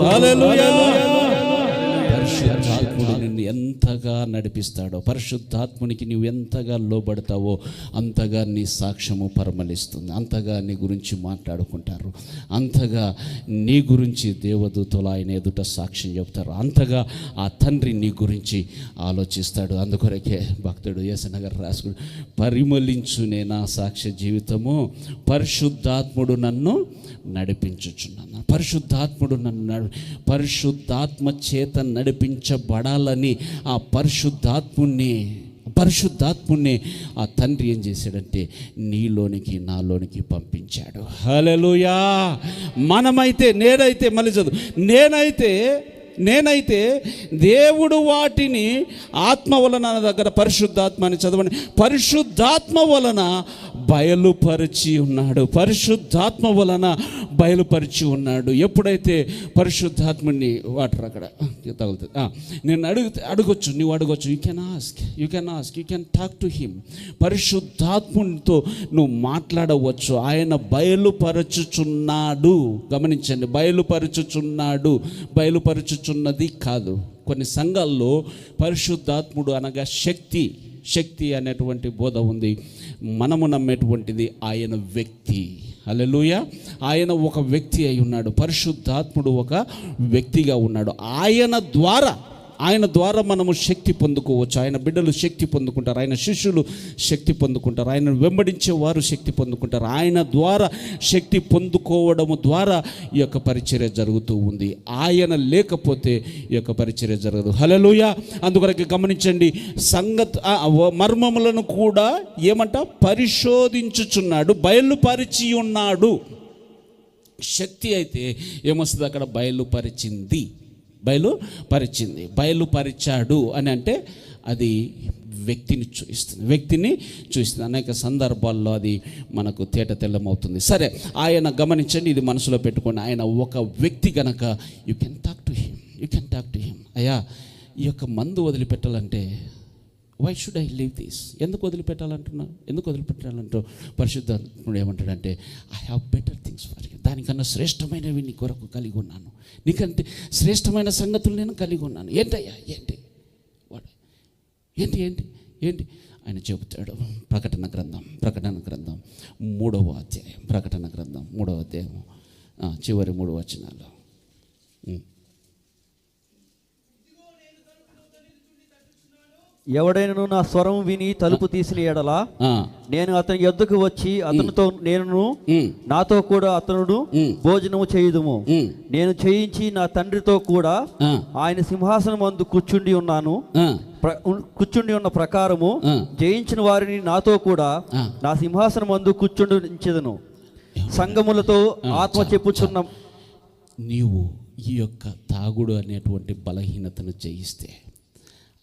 హల్లెలూయా. పరిశుద్ధాత్ముడు నిన్ను ఎంతగా నడిపిస్తాడో, పరిశుద్ధాత్మునికి నువ్వు ఎంతగా లోబడతావో అంతగా నీ సాక్ష్యము పరిమళిస్తుంది, అంతగా నీ గురించి మాట్లాడుకుంటారు, అంతగా నీ గురించి దేవదూతలు ఆయన ఎదుట సాక్ష్యం చెప్తారు, అంతగా ఆ తండ్రి నీ గురించి ఆలోచిస్తాడు. అందుకొరకే భక్తుడు యేసయ్య గారు రాసుకుని, పరిమళించునే నా సాక్ష్య జీవితము, పరిశుద్ధాత్ముడు నన్ను నడిపించుచున్నాను. పరిశుద్ధాత్ముడు నన్ను పరిశుద్ధాత్మ చేత నడిపించబడాలని ఆ పరిశుద్ధాత్ముని ఆ తండ్రి ఏం చేశాడంటే నీలోనికి నాలోనికి పంపించాడు. హల్లెలూయా. మనమైతే నేనైతే మళ్ళీ చదువు, నేనైతే దేవుడు వాటిని ఆత్మ వలన దగ్గర పరిశుద్ధాత్మ అని చదవండి, పరిశుద్ధాత్మ వలన బయలుపరిచి ఉన్నాడు, పరిశుద్ధాత్మ వలన బయలుపరిచి ఉన్నాడు. ఎప్పుడైతే పరిశుద్ధాత్మని వాటర్ అక్కడ తగులుతుంది, నేను అడగొచ్చు, నువ్వు అడగొచ్చు, you can ask, you can talk to him. పరిశుద్ధాత్మునితో నువ్వు మాట్లాడవచ్చు. ఆయన బయలుపరచుచున్నాడు. గమనించండి, బయలుపరచుచున్నది కాదు. కొన్ని సంఘాల్లో పరిశుద్ధాత్ముడు అనగా శక్తి అనేటువంటి బోధ ఉంది. మనము నమ్మేటువంటిది ఆయన వ్యక్తి. హల్లెలూయా. ఆయన ఒక వ్యక్తి అయి ఉన్నాడు. పరిశుద్ధాత్ముడు ఒక వ్యక్తిగా ఉన్నాడు. ఆయన ద్వారా మనము శక్తి పొందుకోవచ్చు. ఆయన బిడ్డలు శక్తి పొందుకుంటారు, ఆయన శిష్యులు శక్తి పొందుకుంటారు, ఆయన వెంబడించే వారు శక్తి పొందుకుంటారు. ఆయన ద్వారా శక్తి పొందుకోవడము ద్వారా ఈ యొక్క పరిచర్య జరుగుతూ ఉంది. ఆయన లేకపోతే ఈ యొక్క పరిచర్య జరగదు. హల్లెలూయా. అందుకొరకు గమనించండి, మర్మములను కూడా ఏమంట పరిశోధించుచున్నాడు, బయలుపరిచి ఉన్నాడు. శక్తి అయితే ఏమొస్తుంది అక్కడ? బయలుపరిచాడు అని అంటే అది వ్యక్తిని చూపిస్తుంది. అనేక సందర్భాల్లో అది మనకు తేటతెల్లమవుతుంది. సరే, ఆయన గమనించండి, ఇది మనసులో పెట్టుకోండి, ఆయన ఒక వ్యక్తి కనుక you can talk to him. అయ్యా, ఈ యొక్క మందు వదిలిపెట్టాలంటే why should I leave this? ఎందుకు వదిలిపెట్టాలంటూ పరిశుద్ధాత్ముడు ఏమంటాడంటే, I have better things for you. దానికన్నా శ్రేష్టమైనవి నీ కొరకు కలిగి ఉన్నాను, నీకంటే శ్రేష్టమైన సంగతులు నేను కలిగి ఉన్నాను. ఏంటయ్యా? ఏంటి ఆయన చెబుతాడు. ప్రకటన గ్రంథం 3వ అధ్యాయం, ప్రకటన గ్రంథం 3వ అధ్యాయం చివరి 3 వచనాలు. ఎవడైనా నా స్వరం విని తలుపు తీసిన ఎడల నేను అతని యొద్దకు వచ్చి అతనితో నాతో కూడా అతనుడు భోజనము చేయుదుము. నేను చేయించి నా తండ్రితో కూడా ఆయన సింహాసనం మందు కూర్చుండి ఉన్న ప్రకారము జయించిన వారిని నాతో కూడా నా సింహాసనం మందు కూర్చుండించెదను. సంఘములతో ఆత్మ చెప్పుచున్న నీవు ఈ యొక్క తాగుడు అనేటువంటి బలహీనతను జయిస్తే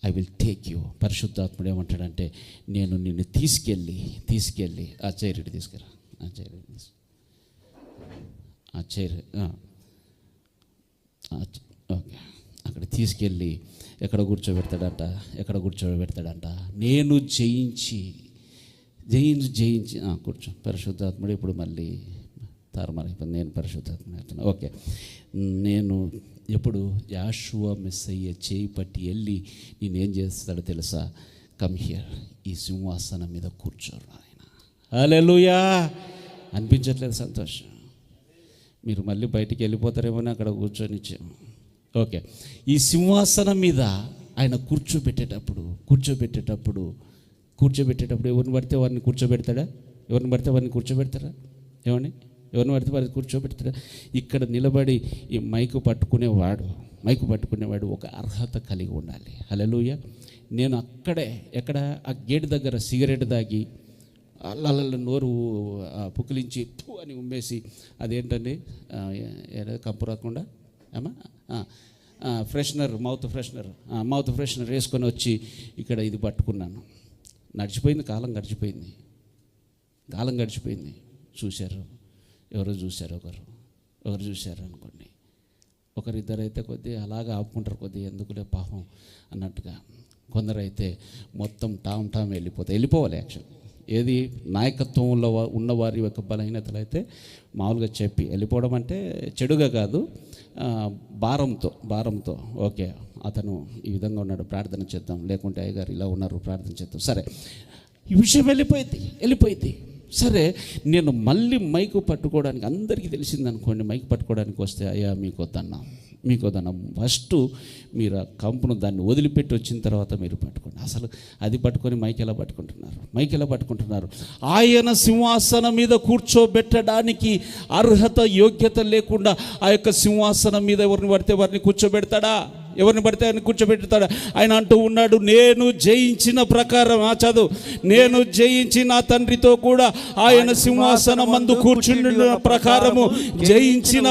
ఐ విల్ టేక్ యూ. పరిశుద్ధాత్ముడు ఏమంటాడంటే, నేను నిన్ను తీసుకెళ్ళి ఆ చైర్ తీసుకురా, ఓకే, అక్కడ తీసుకెళ్ళి ఎక్కడ కూర్చోబెడతాడంట? నేను జయించి కూర్చో. పరిశుద్ధాత్ముడు ఇప్పుడు మళ్ళీ తారుమారైపోయింది. నేను పరిశుద్ధాత్మ. ఓకే, నేను ఎప్పుడు యాషువ మెస్సయ్య చేయి పట్టి వెళ్ళి నేనేం చేస్తాడో తెలుసా? కమ్ హియర్, ఈ సింహాసనం మీద కూర్చోరు ఆయన. హల్లెలూయా. అనిపించట్లేదు సంతోషం? మీరు మళ్ళీ బయటికి వెళ్ళిపోతారేమో అక్కడ కూర్చొనిచ్చాము. ఓకే, ఈ సింహాసనం మీద ఆయన కూర్చోబెట్టేటప్పుడు ఎవరిని పడితే వారిని కూర్చోబెడతాడా? ఎవరిని పడితే వారిని కూర్చోబెడతారా? ఎవరిని పడితే వారిని కూర్చోబెడతాడా? ఇక్కడ నిలబడి ఈ మైకు పట్టుకునేవాడు ఒక అర్హత కలిగి ఉండాలి. హల్లెలూయా. నేను ఎక్కడ ఆ గేట్ దగ్గర సిగరెట్ తాగి అల్ల నోరు పుకిలించి అని ఉమ్మేసి, అదేంటండి కంపు రాకుండా మౌత్ ఫ్రెషనర్ వేసుకొని వచ్చి ఇక్కడ ఇది పట్టుకున్నాను. కాలం గడిచిపోయింది. ఎవరు చూశారు అనుకోండి. ఒకరిద్దరైతే కొద్దిగా అలాగా ఆపుకుంటారు, కొద్దిగా ఎందుకులే పాపం అన్నట్టుగా. కొందరైతే మొత్తం టామ్ వెళ్ళిపోవాలి. యాక్చువల్ ఏది నాయకత్వంలో ఉన్నవారి యొక్క బలహీనతలు అయితే మామూలుగా చెప్పి వెళ్ళిపోవడం అంటే చెడుగా కాదు, భారంతో ఓకే అతను ఈ విధంగా ఉన్నాడు, ప్రార్థన చేద్దాం, లేకుంటే అయ్యగారు ఇలా ఉన్నారు, ప్రార్థన చేద్దాం. సరే, ఈ విషయం వెళ్ళిపోయింది. సరే, నేను మళ్ళీ మైకు పట్టుకోవడానికి, అందరికీ తెలిసిందనుకోండి, మైకు పట్టుకోవడానికి వస్తే అయ్యా మీకు వద్దన్నా ఫస్ట్ మీరు ఆ కంపును దాన్ని వదిలిపెట్టి వచ్చిన తర్వాత మీరు పట్టుకోండి. అసలు అది పట్టుకొని మైక్ ఎలా పట్టుకుంటున్నారు? ఆయన సింహాసనం మీద కూర్చోబెట్టడానికి అర్హత యోగ్యత లేకుండా ఆ యొక్క సింహాసనం మీద ఎవరిని పడితే వారిని కూర్చోబెడతాడా? ఆయన అంటూ ఉన్నాడు, నేను జయించిన ప్రకారం నేను జయించి నా తండ్రితో కూడా ఆయన సింహాసనం మందు కూర్చుండిన ప్రకారము జయించిన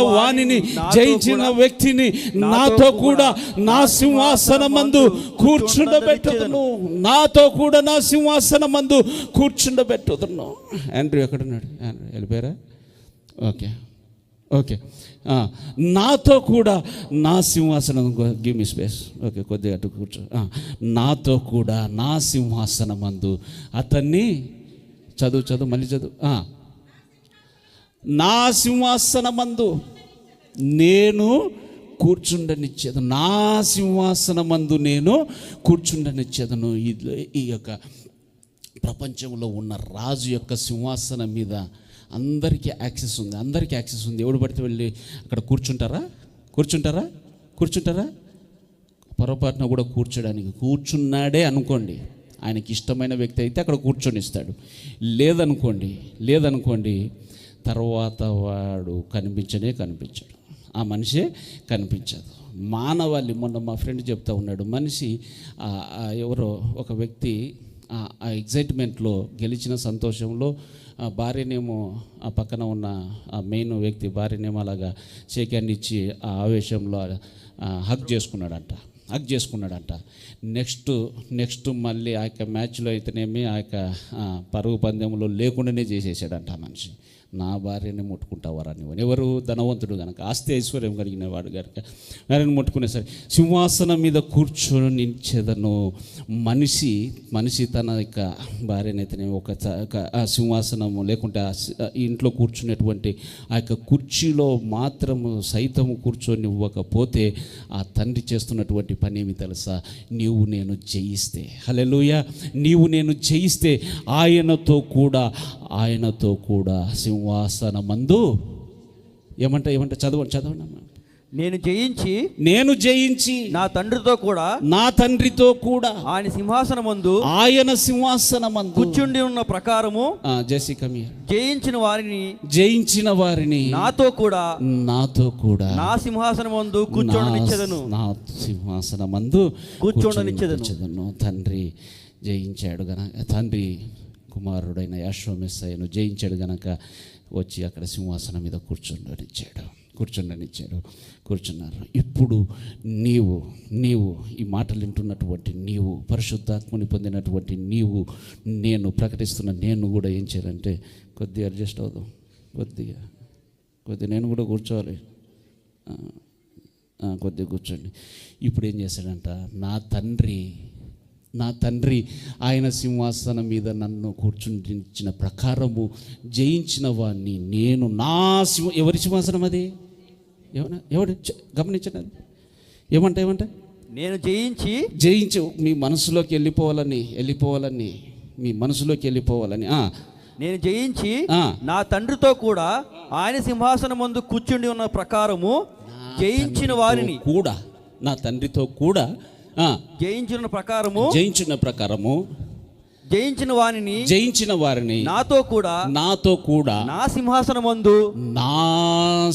వ్యక్తిని నాతో కూడా నా సింహాసనం మందు కూర్చుండబెట్టుదును. ఆండ్రూ ఎక్కడున్నాడు? వెళ్ళిపోయారా? ఓకే, నాతో కూడా నా సింహాసనం, గివ్ మీ స్పేస్. ఓకే, కొద్దిగా అటు కూర్చో. నాతో కూడా నా సింహాసనమందు అతన్ని చదువు మళ్ళీ చదువు. నా సింహాసనమందు నేను కూర్చుండనిచ్చేదను. ఈ యొక్క ప్రపంచంలో ఉన్న రాజు యొక్క సింహాసనం మీద అందరికీ యాక్సెస్ ఉంది. ఎవడు పడితే వెళ్ళి అక్కడ కూర్చుంటారా? పొరపాటున కూడా కూర్చున్నాడే అనుకోండి, ఆయనకి ఇష్టమైన వ్యక్తి అయితే అక్కడ కూర్చొనిస్తాడు. లేదనుకోండి తర్వాత వాడు కనిపించాడు, ఆ మనిషే కనిపించదు. మానవాళి, మొన్న మా ఫ్రెండ్ చెప్తా ఉన్నాడు, మనిషి ఎవరో ఒక వ్యక్తి ఆ ఎగ్జైట్మెంట్లో, గెలిచిన సంతోషంలో భార్యనేమో ఆ పక్కన ఉన్న ఆ మెయిన్ వ్యక్తి భార్యనేమో అలాగా షేక్ హ్యాండ్ ఇచ్చి ఆ ఆవేశంలో హగ్ చేసుకున్నాడంట. నెక్స్ట్ మళ్ళీ ఆ యొక్క మ్యాచ్లో అయితేనేమి ఆ యొక్క పరుగు పందెంలో లేకుండానే చేసేసాడంట ఆ మనిషి. నా భార్యని ముట్టుకుంటావారా నువ్వు? ఎవరు? ధనవంతుడు కనుక, ఆస్తి ఐశ్వర్యం కలిగిన వాడు కనుక భార్యను ముట్టుకునేసరి సింహాసనం మీద కూర్చొనిచ్చేదను. మనిషి తన యొక్క భార్యనైతేనే ఒక సింహాసనము లేకుంటే ఇంట్లో కూర్చునేటువంటి ఆ యొక్క కుర్చీలో మాత్రము సైతము కూర్చొని ఇవ్వకపోతే ఆ తండ్రి చేస్తున్నటువంటి పని ఏమి తెలుసా? నీవు నేను జయిస్తే, హల్లెలూయా, నీవు నేను జయిస్తే ఆయనతో కూడా సింహాసనమందు ఏమంటే చదవండి. నేను జయించి నా తండ్రితో కూడా ఆయన సింహాసనమందు కూర్చుండి ఉన్న ప్రకారము జయించిన వారిని నాతో కూడా నా సింహాసనమందు కూర్చోండనిచ్చేదను. తండ్రి జయించాడు గనక, తండ్రి కుమారుడైన యేషోమెస్సయ్యను జయించాడు గనక వచ్చి అక్కడ సింహాసనం మీద కూర్చున్నారు. ఇప్పుడు నీవు ఈ మాటలు వింటున్నటువంటి నీవు, పరిశుద్ధాత్మని పొందినటువంటి నీవు, నేను ప్రకటిస్తున్న నేను కూడా ఏం చేయాలంటే కొద్దిగా అడ్జస్ట్ అవుదాం, కొద్దిగా నేను కూడా కూర్చోవాలి. కొద్దిగా కూర్చోండి. ఇప్పుడు ఏం చేశాడంట? నా తండ్రి ఆయన సింహాసనం మీద నన్ను కూర్చుండిచ్చిన ప్రకారము జయించిన వాడిని నేను ఎవరి సింహాసనం అది? ఎవడు గమనించండి. ఏమంటే నేను జయించి మీ మనసులోకి వెళ్ళిపోవాలని మీ మనసులోకి వెళ్ళిపోవాలని నేను జయించి ఆ. నా తండ్రితో కూడా ఆయన సింహాసనం ముందు కూర్చుండి ఉన్న ప్రకారము జయించిన వారిని కూడా, నా తండ్రితో కూడా జయించిన ప్రకారము జయించిన వారిని నాతో కూడా నా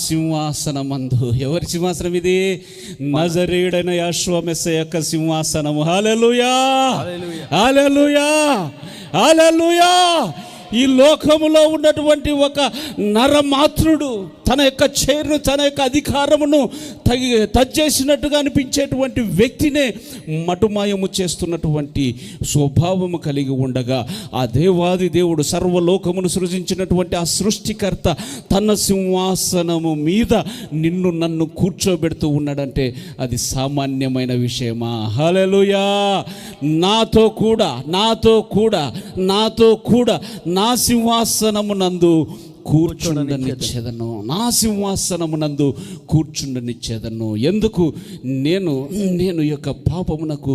సింహాసనమందు ఎవరి సింహాసనం ఇది? నజరేయుడైన యెహోవా మెస్సీయ యొక్క సింహాసనము. హల్లెలూయా, హల్లెలూయా, హల్లెలూయా. ఈ లోకములో ఉన్నటువంటి ఒక నరమాతృడు తన యొక్క చైర్ను, తన యొక్క అధికారమును తజ్జేసినట్టుగా అనిపించేటువంటి వ్యక్తినే మటుమాయము చేస్తున్నటువంటి స్వభావము కలిగి ఉండగా, ఆ దేవాది దేవుడు సర్వలోకమును సృజించినటువంటి ఆ సృష్టికర్త తన సింహాసనము మీద నిన్ను నన్ను కూర్చోబెడుతూ ఉన్నాడంటే అది సామాన్యమైన విషయమా? హల్లెలూయా. నాతో కూడా నా సింహాసనమునందు కూర్చుండనిచ్చేదను, నా సింహాసనమునందు కూర్చుండనిచ్చేదను. ఎందుకు? నేను యొక్క పాపమునకు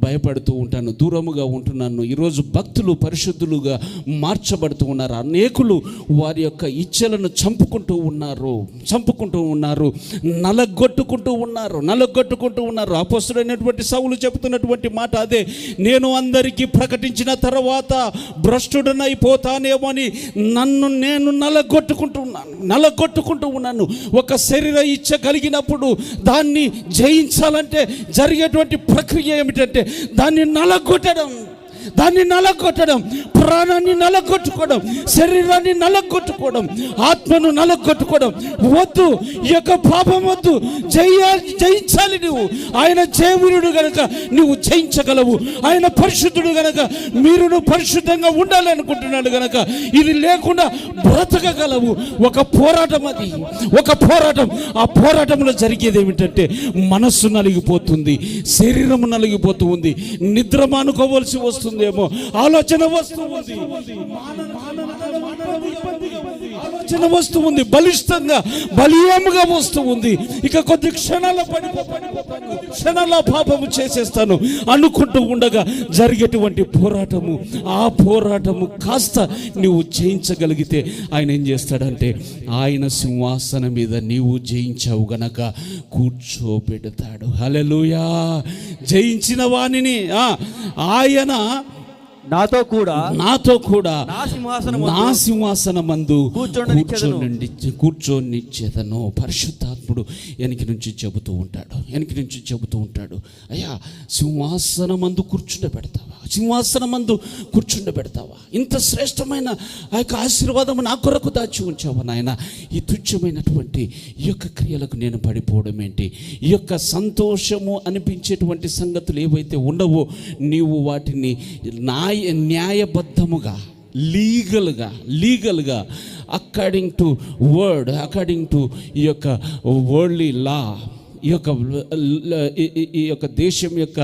భయపడుతూ ఉంటాను, దూరముగా ఉంటున్నాను. ఈరోజు భక్తులు పరిశుద్ధులుగా మార్చబడుతూ ఉన్నారు. అనేకులు వారి యొక్క ఇచ్చలను చంపుకుంటూ ఉన్నారు, నలగొట్టుకుంటూ ఉన్నారు. అపొస్తలుడైనటువంటి సౌలు చెబుతున్నటువంటి మాట అదే. నేను అందరికీ ప్రకటించిన తర్వాత భ్రష్టుడనైపోతానేమో అని నన్ను నేను నలగొట్టుకుంటూ ఉన్నాను. ఒక శరీర ఇచ్చ కలిగినప్పుడు దాన్ని జయించాలంటే జరిగేటువంటి ప్రక్రియ ఏమిటంటే దాన్ని నలగొట్టడం, ప్రాణాన్ని నలగొట్టుకోవడం, శరీరాన్ని నలగొట్టుకోవడం, ఆత్మను నలగొట్టుకోవడం వద్దు. ఈ యొక్క పాపం వద్దు. జయించాలి నువ్వు. ఆయన దేవుడు గనక నువ్వు జయించగలవు. ఆయన పరిశుద్ధుడు గనక నువ్వు పరిశుద్ధంగా ఉండాలి అనుకుంటున్నాడు గనక ఇది లేకుండా బ్రతకగలవు. ఒక పోరాటం అది, ఒక పోరాటం. ఆ పోరాటంలో జరిగేది ఏమిటంటే మనస్సు నలిగిపోతుంది, శరీరం నలిగిపోతూ ఉంది, నిద్ర మానుకోవలసి వస్తుంది, ఆలోచన వస్తూ ఉంది, బలీయంగా వస్తూ ఉంది. ఇక కొద్ది క్షణాల పాపము చేసేస్తాను అనుకుంటూ ఉండగా జరిగేటువంటి పోరాటము, ఆ పోరాటము కాస్త నువ్వు జయించగలిగితే ఆయన ఏం చేస్తాడంటే ఆయన సింహాసనం మీద నీవు జయించావు గనక కూర్చోబెడతాడు. హల్లెలూయా. జయించిన వానిని ఆయన నాతో కూడా నా సింహాసనమందు కూర్చోనిచ్చేదను. పరిశుద్ధాత్ముడు వెనక నుంచి చెబుతూ ఉంటాడు, అయ్యా సింహాసనమందు కూర్చుండబెడతావా? ఇంత శ్రేష్టమైన ఆ యొక్క ఆశీర్వాదము నా కొరకు దాచి ఉంచావా నాయన? ఈ తుచ్చమైనటువంటి ఈ యొక్క క్రియలకు నేను పడిపోవడం ఏంటి? ఈ యొక్క సంతోషము అనిపించేటువంటి సంగతులు ఏవైతే ఉండవో నీవు వాటిని న్యాయబద్ధముగా, లీగల్గా అకార్డింగ్ టు ఈ యొక్క వరల్డ్లీ లా, ఈ యొక్క దేశం యొక్క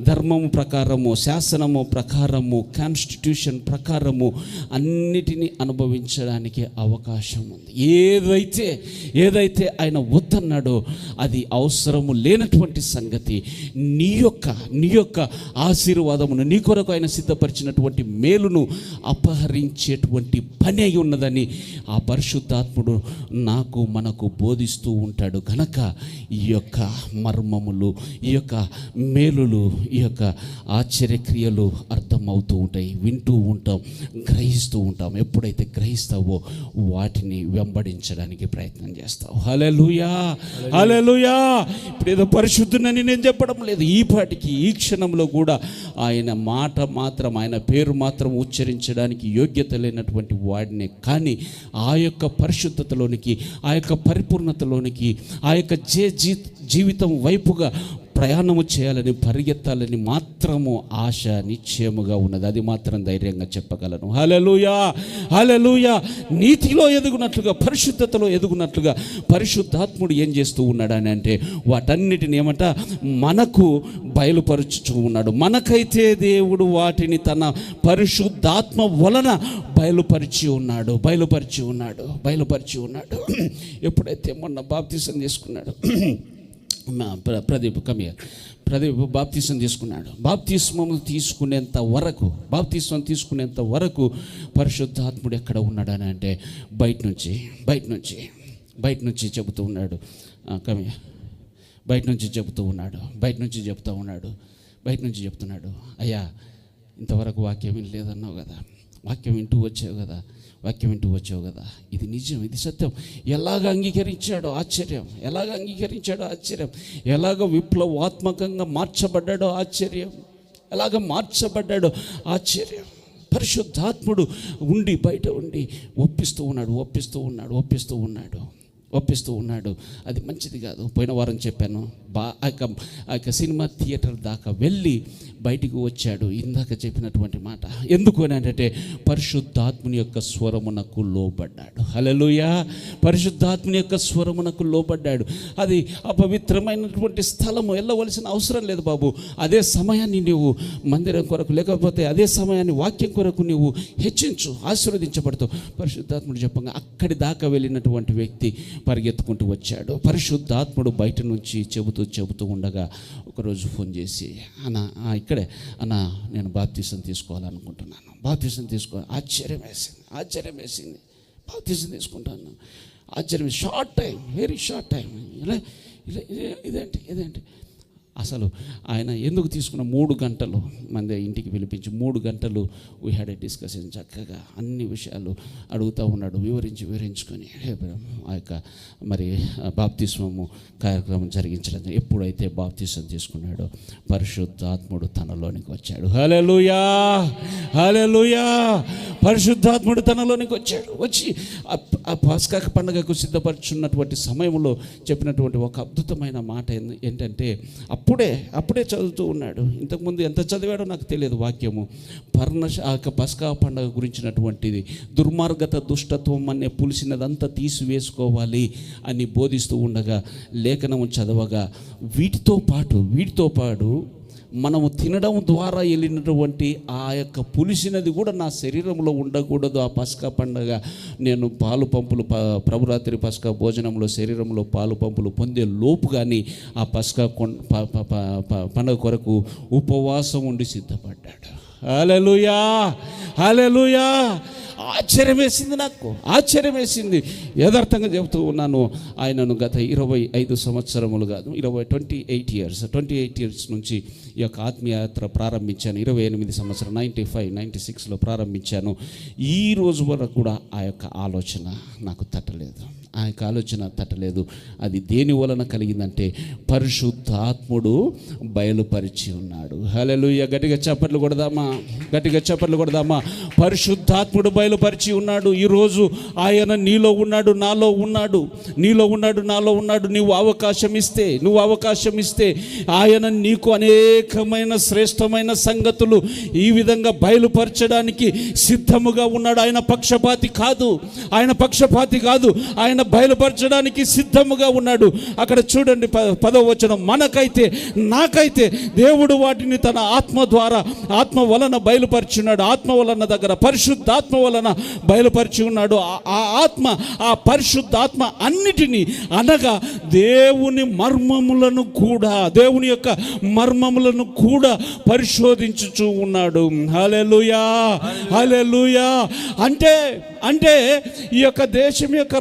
ధర్మము ప్రకారము, శాసనము ప్రకారము, కాన్స్టిట్యూషన్ ప్రకారము అన్నిటినీ అనుభవించడానికి అవకాశం ఉంది. ఏదైతే ఆయన వద్దన్నాడో అది అవసరము లేనటువంటి సంగతి. నీ యొక్క ఆశీర్వాదమును, నీ కొరకు ఆయన సిద్ధపరిచినటువంటి మేలును అపహరించేటువంటి పని అయి ఉన్నదని ఆ పరిశుద్ధాత్ముడు మనకు బోధిస్తూ ఉంటాడు కనుక ఈ యొక్క మర్మములు, ఈ యొక్క మేలులు, ఈ యొక్క ఆశ్చర్యక్రియలు అర్థమవుతూ ఉంటాయి, వింటూ ఉంటాం, గ్రహిస్తూ ఉంటాం. ఎప్పుడైతే గ్రహిస్తావో వాటిని వెంబడించడానికి ప్రయత్నం చేస్తావు. హల్లెలూయా, హల్లెలూయా. ఇప్పుడు ఏదో పరిశుద్ధునని నేను చెప్పడం లేదు. ఈ క్షణంలో కూడా ఆయన మాట మాత్రం, ఆయన పేరు మాత్రం ఉచ్చరించడానికి యోగ్యత లేనటువంటి వాడినే. కానీ ఆ యొక్క పరిశుద్ధతలోనికి, ఆ యొక్క పరిపూర్ణతలోనికి, ఆ యొక్క జీవితం వైపుగా ప్రయాణము చేయాలని, పరిగెత్తాలని మాత్రము ఆశ నిశ్చయముగా ఉన్నది. అది మాత్రం ధైర్యంగా చెప్పగలను. హల్లెలూయా, హల్లెలూయా. నీతిలో ఎదుగునట్లుగా, పరిశుద్ధతలో ఎదుగునట్లుగా పరిశుద్ధాత్ముడు ఏం చేస్తూ ఉన్నాడని అంటే వాటన్నిటిని మనకు బయలుపరుచుతూ ఉన్నాడు. మనకైతే దేవుడు వాటిని తన పరిశుద్ధాత్మ వలన బయలుపరిచి ఉన్నాడు. ఎప్పుడైతే మొన్న బాప్తిసం తీసుకున్నాడు ప్రదీప్ కమియర్, బాప్తిసం తీసుకున్నాడు. బాప్తిస్మం తీసుకునేంత వరకు పరిశుద్ధాత్ముడు ఎక్కడ ఉన్నాడని అంటే బయట నుంచి చెబుతూ ఉన్నాడు. బయట నుంచి చెప్తున్నాడు, అయ్యా ఇంతవరకు వాక్యం వినలేదన్నావు కదా, వాక్యం వింటూ వచ్చావు కదా, ఇది నిజం, ఇది సత్యం. ఎలాగ అంగీకరించాడో ఆశ్చర్యం, ఎలాగ విప్లవాత్మకంగా మార్చబడ్డాడో ఆశ్చర్యం. పరిశుద్ధాత్ముడు బయట ఉండి ఒప్పిస్తూ ఉన్నాడు. అది మంచిది కాదు. పోయిన వారం చెప్పాను, ఆ యొక్క సినిమా థియేటర్ దాకా వెళ్ళి బయటికి వచ్చాడు. ఇందాక చెప్పినటువంటి మాట ఎందుకు అని అంటే పరిశుద్ధాత్ముని యొక్క స్వరమునకు లోబడ్డాడు. హల్లెలూయా. పరిశుద్ధాత్ముని యొక్క స్వరమునకు లోబడ్డాడు. అది అపవిత్రమైనటువంటి స్థలము వెళ్ళవలసిన అవసరం లేదు బాబు. అదే సమయాన్ని నీవు మందిరం కొరకు, లేకపోతే అదే సమయాన్ని వాక్యం కొరకు నీవు హెచ్చించు, ఆశీర్వదించబడతావు. పరిశుద్ధాత్ముడు చెప్పంగా అక్కడి దాకా వెళ్ళినటువంటి వ్యక్తి పరిగెత్తుకుంటూ వచ్చాడు. పరిశుద్ధాత్ముడు బయట నుంచి చెబుతూ ఉండగా ఒకరోజు ఫోన్ చేసి, ఇక్కడే నేను బాప్తిసం తీసుకోవాలనుకుంటున్నాను, ఆశ్చర్యం వేసింది, బాప్తిసం తీసుకుంటాను, వెరీ షార్ట్ టైం, ఇదేంటి అసలు ఆయన ఎందుకు తీసుకున్న 3 గంటలు మంది ఇంటికి పిలిపించి 3 గంటలు వీ హ్యాడ్ ఏ డిస్కషన్. చక్కగా అన్ని విషయాలు అడుగుతూ ఉన్నాడు, వివరించుకొని ఆ యొక్క మరి బాప్తిస్మము కార్యక్రమం జరిగించడం. ఎప్పుడైతే బాప్తిసం తీసుకున్నాడో పరిశుద్ధాత్ముడు తనలోనికి వచ్చాడు. హల్లెలూయా. పరిశుద్ధాత్ముడు తనలోనికి వచ్చి ఆ పస్కా పండుగకు సిద్ధపరుచున్నటువంటి సమయంలో చెప్పినటువంటి ఒక అద్భుతమైన మాట ఏంటంటే, అప్పుడే చదువుతూ ఉన్నాడు. ఇంతకుముందు ఎంత చదివాడో నాకు తెలియదు వాక్యము. పస్కా పండుగ గురించినటువంటిది దుర్మార్గత, దుష్టత్వం అనే పులిసినదంతా తీసివేసుకోవాలి అని బోధిస్తూ ఉండగా లేఖనము చదవగా వీటితో పాటు మనము తినడం ద్వారా వెళ్ళినటువంటి ఆ యొక్క పులిసినది కూడా నా శరీరంలో ఉండకూడదు. ఆ పస్కా పండగ నేను పాలు పంపులు ప్రభురాత్రి పస్కా భోజనంలో శరీరంలో పాలు పంపులు పొందే లోపు కానీ ఆ పస్కా పండగ కొరకు ఉపవాసం ఉండి సిద్ధపడ్డాడు. హల్లెలూయా. ఆశ్చర్యం వేసింది. యథార్థంగా చెబుతూ ఉన్నాను, ఆయనను గత 25 సంవత్సరములు కాదు, 28 ఇయర్స్ నుంచి ఈ యొక్క ఆత్మీయయాత్ర ప్రారంభించాను. 28 సంవత్సరం 96లో ప్రారంభించాను. ఈ రోజు వరకు కూడా ఆ యొక్క ఆలోచన నాకు తట్టలేదు. అది దేని వలన కలిగిందంటే పరిశుద్ధాత్ముడు బయలుపరిచి ఉన్నాడు. హల్లెలూయా. గట్టిగా చప్పట్లు కొడదామా. పరిశుద్ధాత్ముడు బయలుపరిచి ఉన్నాడు. ఈరోజు ఆయన నీలో ఉన్నాడు, నాలో ఉన్నాడు. నువ్వు అవకాశం ఇస్తే ఆయన నీకు అనేకమైన శ్రేష్టమైన సంగతులు ఈ విధంగా బయలుపరచడానికి సిద్ధముగా ఉన్నాడు. ఆయన పక్షపాతి కాదు, ఆయన బయలుపరచడానికి సిద్ధముగా ఉన్నాడు. అక్కడ చూడండి 10వ వచనం, నాకైతే దేవుడు వాటిని తన ఆత్మ వలన బయలుపరిచున్నాడు. ఆత్మ వలన దగ్గర పరిశుద్ధాత్మ వలన బయలుపరిచి ఉన్నాడు. ఆ పరిశుద్ధాత్మ అన్నిటినీ అనగా దేవుని యొక్క మర్మములను కూడా పరిశోధించుచూ ఉన్నాడు. హల్లెలూయా. అంటే ఈ యొక్క దేశం యొక్క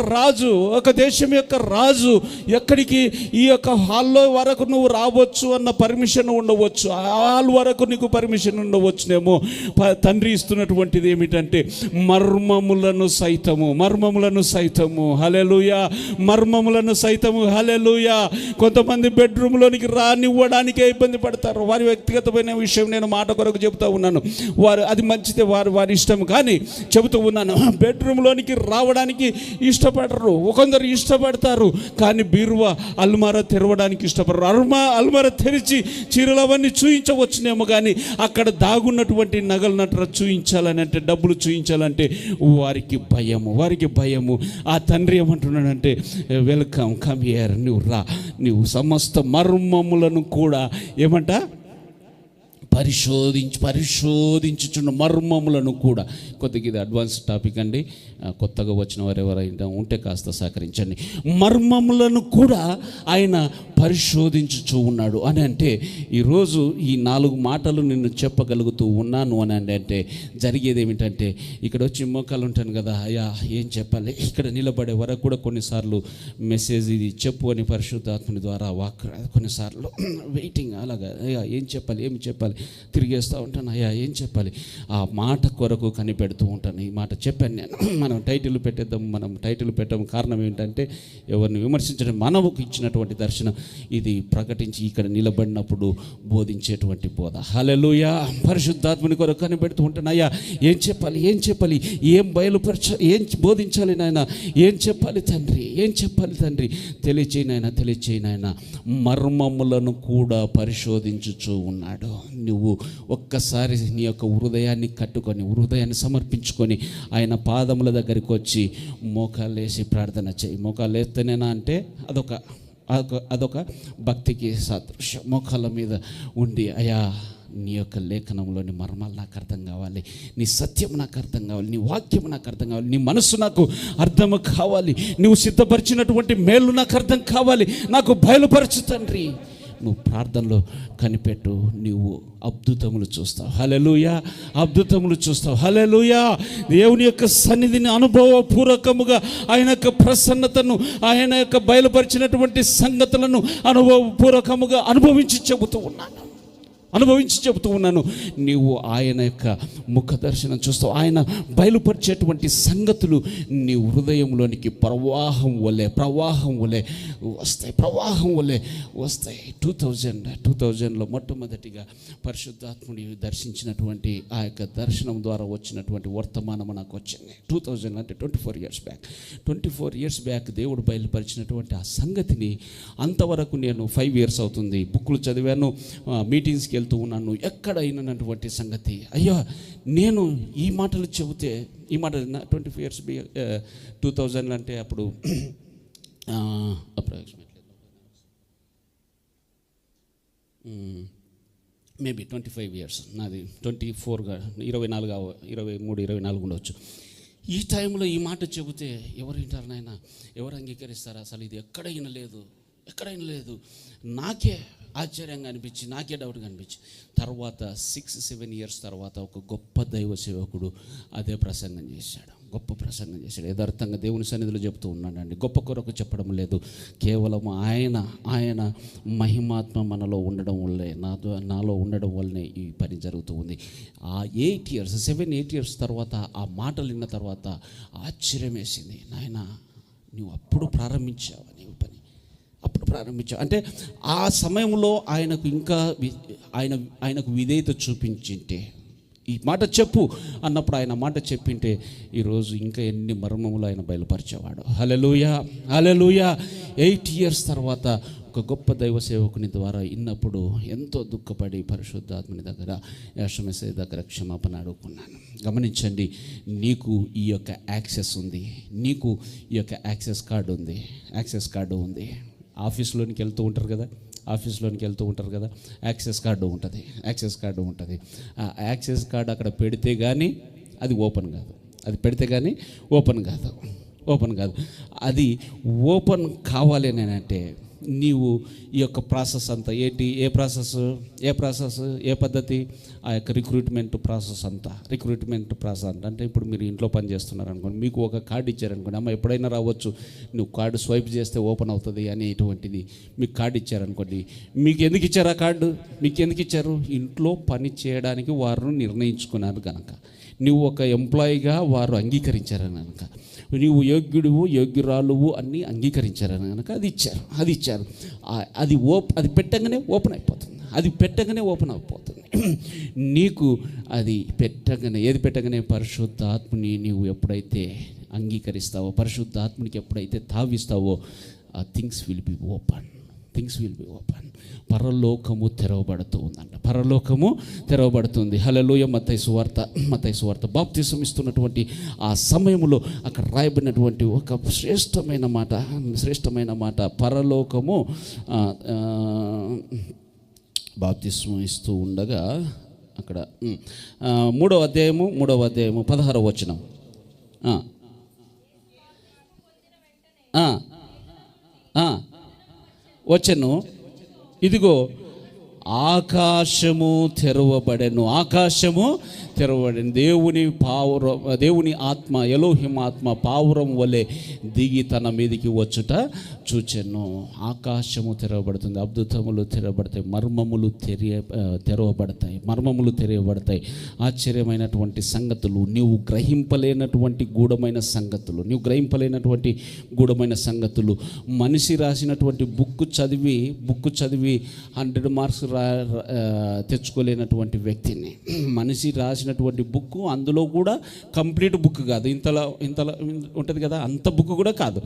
రాజు ఎక్కడికి ఈ యొక్క హాల్లో వరకు నువ్వు రావచ్చు అన్న పర్మిషన్ ఉండవచ్చు, హాల్ వరకు నీకు పర్మిషన్ ఉండవచ్చునేమో. తండ్రి ఇస్తున్నటువంటిది ఏమిటంటే మర్మములను సైతము. హల్లెలూయా. కొంతమంది బెడ్రూమ్లోనికి రానివ్వడానికే ఇబ్బంది పడతారు. వారి వ్యక్తిగతమైన విషయం నేను మాట కొరకు చెబుతూ ఉన్నాను. వారు అది మంచిదే, వారి ఇష్టం. కానీ చెబుతూ ఉన్నాను, బెడ్రూమ్లోనికి రావడానికి ఇష్టపడరు. కొందరు ఇష్టపడతారు, కానీ బీరువా అల్మారా తెరవడానికి ఇష్టపడరు. అల్మారా తెరిచి చీరలు అవన్నీ చూయించవచ్చునేమో, కానీ అక్కడ దాగున్నటువంటి నగలు నట్ర చూయించాలని అంటే, డబ్బులు చూయించాలంటే వారికి భయము. ఆ తండ్రి ఏమంటున్నాడంటే, వెల్కమ్, కమ్ హియర్, నువ్వు సమస్త మర్మములను కూడా ఏమంట పరిశోధించుచున్న మర్మములను కూడా. కొద్దిగా ఇది అడ్వాన్స్ టాపిక్ అండి, కొత్తగా వచ్చిన వారు ఎవరైనా ఉంటే కాస్త సహకరించండి. మర్మములను కూడా ఆయన పరిశోధించుచూ ఉన్నాడు అని అంటే ఈరోజు ఈ 4 మాటలు నిన్ను చెప్పగలుగుతూ ఉన్నాను అని అంటే జరిగేది ఏమిటంటే ఇక్కడ వచ్చి మోకాలు ఉంటాను కదా, అయ్యా ఏం చెప్పాలి, ఇక్కడ నిలబడే వరకు కూడా కొన్నిసార్లు మెసేజ్ ఇది చెప్పు అని పరిశుద్ధాత్మని ద్వారా వాక్, కొన్నిసార్లు వెయిటింగ్ అలాగా, అయ్యా ఏం చెప్పాలి ఏమి చెప్పాలి తిరిగేస్తూ ఉంటాను, అయ్యా ఏం చెప్పాలి, ఆ మాట కొరకు కనిపెడుతూ ఉంటాను. ఈ మాట చెప్పాను నేను. మనం టైటిల్ పెట్టేద్దాం, మనం టైటిల్ పెట్టడం కారణం ఏంటంటే ఎవరిని విమర్శించడం, మనకు ఇచ్చినటువంటి దర్శనం ఇది ప్రకటించి ఇక్కడ నిలబడినప్పుడు బోధించేటువంటి బోధ. హల్లెలూయా. పరిశుద్ధాత్మని కొరకు కనిపెడుతూ ఉంటాను, అయ్యా ఏం చెప్పాలి ఏం చెప్పాలి, ఏం బయలుపరచాలి, ఏం బోధించాలి నాయన, ఏం చెప్పాలి తండ్రి, ఏం చెప్పాలి తండ్రి, తెలియచేయి నాయన. మర్మములను కూడా పరిశోధించుచూ ఉన్నాడు. నువ్వు ఒక్కసారి నీ యొక్క హృదయాన్ని కట్టుకొని, హృదయాన్ని సమర్పించుకొని ఆయన పాదముల దగ్గరికి వచ్చి మోకాలేసి ప్రార్థన చేయి. మోకాలు వేస్తేనేనా అంటే అదొక భక్తికి సాదృశ్యం. మోకాళ్ళ మీద ఉండి, అయ్యా నీ యొక్క లేఖనంలోని మర్మాలు నాకు అర్థం కావాలి, నీ సత్యం నాకు అర్థం కావాలి, నీ వాక్యం నాకు అర్థం కావాలి, నీ మనస్సు నాకు అర్థం కావాలి, నువ్వు సిద్ధపరిచినటువంటి మేలు నాకు అర్థం కావాలి, నాకు బయలుపరచు తండ్రి. నువ్వు ప్రార్థనలో కనిపెట్టు, నువ్వు అద్భుతములు చూస్తావు. హల్లెలూయా. అద్భుతములు చూస్తావు. హల్లెలూయా. దేవుని యొక్క సన్నిధిని అనుభవపూర్వకముగా ఆయన యొక్క ప్రసన్నతను, ఆయన యొక్క బయలుపరిచినటువంటి సంగతులను అనుభవపూర్వకముగా అనుభవించి చెబుతూ ఉన్నాను. నీవు ఆయన యొక్క ముఖ దర్శనం చూస్తావు. ఆయన బయలుపరిచేటువంటి సంగతులు నీ హృదయంలోనికి ప్రవాహం వలె వస్తాయి. 2000లో మొట్టమొదటిగా పరిశుద్ధాత్ముడి దర్శించినటువంటి ఆ యొక్క దర్శనం ద్వారా వచ్చినటువంటి వర్తమానం నాకు వచ్చింది. 2000 అంటే 24 ఇయర్స్ బ్యాక్ దేవుడు బయలుపరిచినటువంటి ఆ సంగతిని అంతవరకు నేను 5 years అవుతుంది బుక్లు చదివాను, మీటింగ్స్కి వెళ్తూ ఉన్నాను, ఎక్కడ అయినటువంటి సంగతి. అయ్యా నేను ఈ మాటలు చెబితే, ఈ మాట 25 years 2000 అంటే అప్పుడు అప్రాక్సిమేట్లీ మేబీ 25 years, నాది 24గా 23-24 ఉండవచ్చు. ఈ టైంలో ఈ మాట చెబితే ఎవరు వింటారు నాయన, ఎవరు అంగీకరిస్తారు? అసలు ఇది ఎక్కడైనా లేదు. నాకే ఆశ్చర్యంగా అనిపించి, నాకే డౌట్గా అనిపించి, తర్వాత 6-7 years తర్వాత ఒక గొప్ప దైవ సేవకుడు అదే ప్రసంగం చేశాడు. యథార్థంగా దేవుని సన్నిధిలో చెప్తూ ఉన్నాడండి. గొప్ప కొరకు చెప్పడం లేదు, కేవలం ఆయన మహిమాత్మ మనలో ఉండడం వల్లే, నాలో ఉండడం వల్లనే ఈ పని జరుగుతూ ఉంది. ఆ 7-8 years తర్వాత ఆ మాటలు విన్న తర్వాత ఆశ్చర్యం వేసింది. నాయన నువ్వు అప్పుడు ప్రారంభించావు నీ పని, అంటే ఆ సమయంలో ఆయనకు ఇంకా ఆయనకు విధేయత చూపించింటే, ఈ మాట చెప్పు అన్నప్పుడు ఆయన మాట చెప్పింటే ఈరోజు ఇంకా ఎన్ని మర్మములు ఆయన బయలుపరిచేవాడు. హల్లెలూయా. 8 years తర్వాత ఒక గొప్ప దైవ సేవకుని ద్వారా విన్నప్పుడు ఎంతో దుఃఖపడి పరిశుద్ధాత్మని దగ్గర, యేసుమేసే దగ్గర క్షమాపణ అడుగుకున్నాను. గమనించండి, నీకు ఈ యొక్క యాక్సెస్ ఉంది, నీకు ఈ యొక్క యాక్సెస్ కార్డు ఉంది. ఆఫీస్లోనికి వెళ్తూ ఉంటారు కదా, యాక్సెస్ కార్డు ఉంటుంది. ఆ యాక్సెస్ కార్డు అక్కడ పెడితే కానీ అది ఓపెన్ కాదు, అది ఓపెన్ కావాలి అని అంటే నీవు ఈ యొక్క ప్రాసెస్ అంతా ఏంటి, ఏ ప్రాసెస్ ఏ పద్ధతి, ఆ యొక్క రిక్రూట్మెంట్ ప్రాసెస్ అంటే ఇప్పుడు మీరు ఇంట్లో పని చేస్తున్నారు అనుకోండి, మీకు ఒక కార్డు ఇచ్చారనుకోండి, అమ్మ ఎప్పుడైనా రావచ్చు, నువ్వు కార్డు స్వైప్ చేస్తే ఓపెన్ అవుతుంది అనేటువంటిది మీకు కార్డు ఇచ్చారనుకోండి. మీకు ఎందుకు ఇచ్చారు ఆ కార్డు? ఇంట్లో పని చేయడానికి వారు నిర్ణయించుకున్నారు కనుక, నువ్వు ఒక ఎంప్లాయీగా వారు అంగీకరించారని కనుక, నీవు యోగ్యురాలువు అన్నీ అంగీకరించారని కనుక అది ఇచ్చారు. అది పెట్టగానే ఓపెన్ అయిపోతుంది. నీకు అది ఏది పెట్టగానే పరిశుద్ధాత్మని నీవు ఎప్పుడైతే అంగీకరిస్తావో, పరిశుద్ధాత్మనికి ఎప్పుడైతే తావిస్తావో, థింగ్స్ విల్ బి ఓపెన్. పరలోకము తెరవబడుతుంది. హల్లెలూయా. మత్తయి సువార్త బాప్తిసం ఇస్తున్నటువంటి ఆ సమయంలో అక్కడ రాయబడినటువంటి ఒక శ్రేష్టమైన మాట, పరలోకము బాప్తిసం ఇస్తూ ఉండగా అక్కడ 3వ అధ్యాయము 16వ వచనం. వచ్చెను, ఇదిగో ఆకాశము తెరవబడెను. ఆకాశము తెరవబడెను. దేవుని ఆత్మ, ఎలోహిం ఆత్మ పావురం వలె దిగి తన మీదికి వచ్చుట చూచెను. ఆకాశము తెరవబడుతుంది, అద్భుతములు తెరవబడతాయి, మర్మములు తెరవబడతాయి. ఆశ్చర్యమైనటువంటి సంగతులు, నీవు గ్రహింపలేనటువంటి గూఢమైన సంగతులు. మనిషి రాసినటువంటి బుక్ చదివి 100 మార్క్స్ తెచ్చుకోలేనటువంటి వ్యక్తిని, మనిషి రాసినటువంటి బుక్, అందులో కూడా కంప్లీట్ బుక్ కాదు, ఇంతలా ఉంటుంది కదా, అంత బుక్ కూడా కాదు,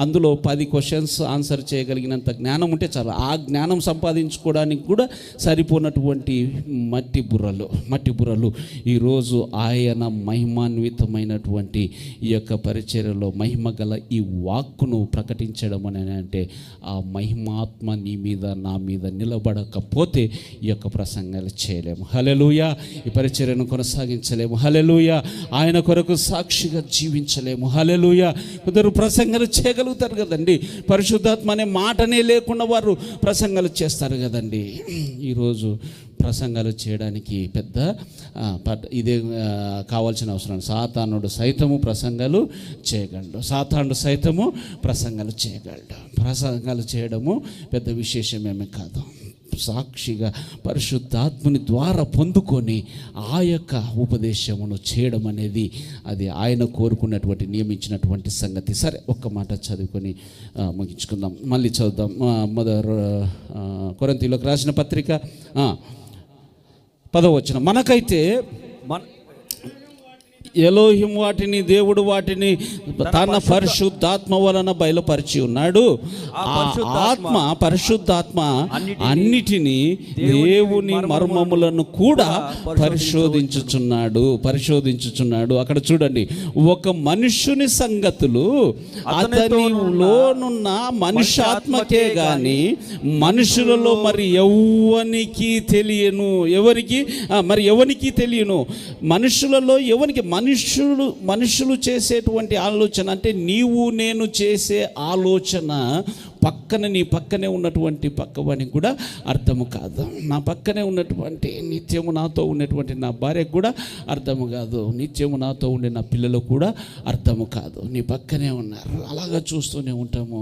అందులో 10 క్వశ్చన్స్ ఆన్సర్ చేయగలిగినంత జ్ఞానం ఉంటే చాలు. ఆ జ్ఞానం సంపాదించుకోవడానికి కూడా సరిపోనటువంటి మట్టి బుర్రలు ఈరోజు ఆయన మహిమాన్వితమైనటువంటి ఈ యొక్క పరిచర్యలో మహిమ గల ఈ వాక్కును ప్రకటించడం అని అంటే, ఆ మహిమాత్మ నీ మీద నా మీద నిలబడకపోతే ఈ యొక్క ప్రసంగాలు చేయలేము. హల్లెలూయా. ఈ పరిచర్యను కొనసాగించలేము. హల్లెలూయా. ఆయన కొరకు సాక్షిగా జీవించలేము. హల్లెలూయా. కొందరు ప్రసంగాలు చేయగలుగుతారు కదండి, పరిశుద్ధాత్మ అనే మాటనే లేకుండా వారు ప్రసంగాలు చేస్తారు కదండి. ఈరోజు ప్రసంగాలు చేయడానికి పెద్ద ఇదే కావాల్సిన అవసరం. సాతానుడు సైతము ప్రసంగాలు చేయగలడు. ప్రసంగాలు చేయడము పెద్ద విశేషమేమీ కాదు. సాక్షిగా పరిశుద్ధాత్మని ద్వారా పొందుకొని ఆ యొక్క ఉపదేశమును చేయడం అనేది అది ఆయన కోరుకున్నటువంటి, నియమించినటువంటి సంగతి. సరే, ఒక్క మాట చదువుకొని ముగించుకుందాం. మళ్ళీ చదువుదాం. కొరింథీయులకు రాసిన పత్రిక 10వ వచనం. మనకైతే ఎలోహిం వాటిని, దేవుడు వాటిని తన పరిశుద్ధాత్మ వలన బయలుపరిచి ఉన్నాడు. పరిశుద్ధాత్మ అన్నిటినీ దేవుని మర్మములను కూడా పరిశోధించుచున్నాడు. అక్కడ చూడండి, ఒక మనుష్యుని సంగతులు అతనిలోనున్న మనుష్యాత్మకే గాని మనుషులలో మరి ఎవనికి తెలియను. మనుషులలో ఎవనికి, మనుషులు చేసేటువంటి ఆలోచన అంటే నీవు నేను చేసే ఆలోచన నీ పక్కనే ఉన్నటువంటి పక్కవానికి కూడా అర్థము కాదు. నా పక్కనే ఉన్నటువంటి, నిత్యము నాతో ఉన్నటువంటి నా భార్యకు కూడా అర్థము కాదు. నిత్యము నాతో ఉండే నా పిల్లలకు కూడా అర్థము కాదు. నీ పక్కనే ఉన్నారు. అలాగా చూస్తూనే ఉంటాము.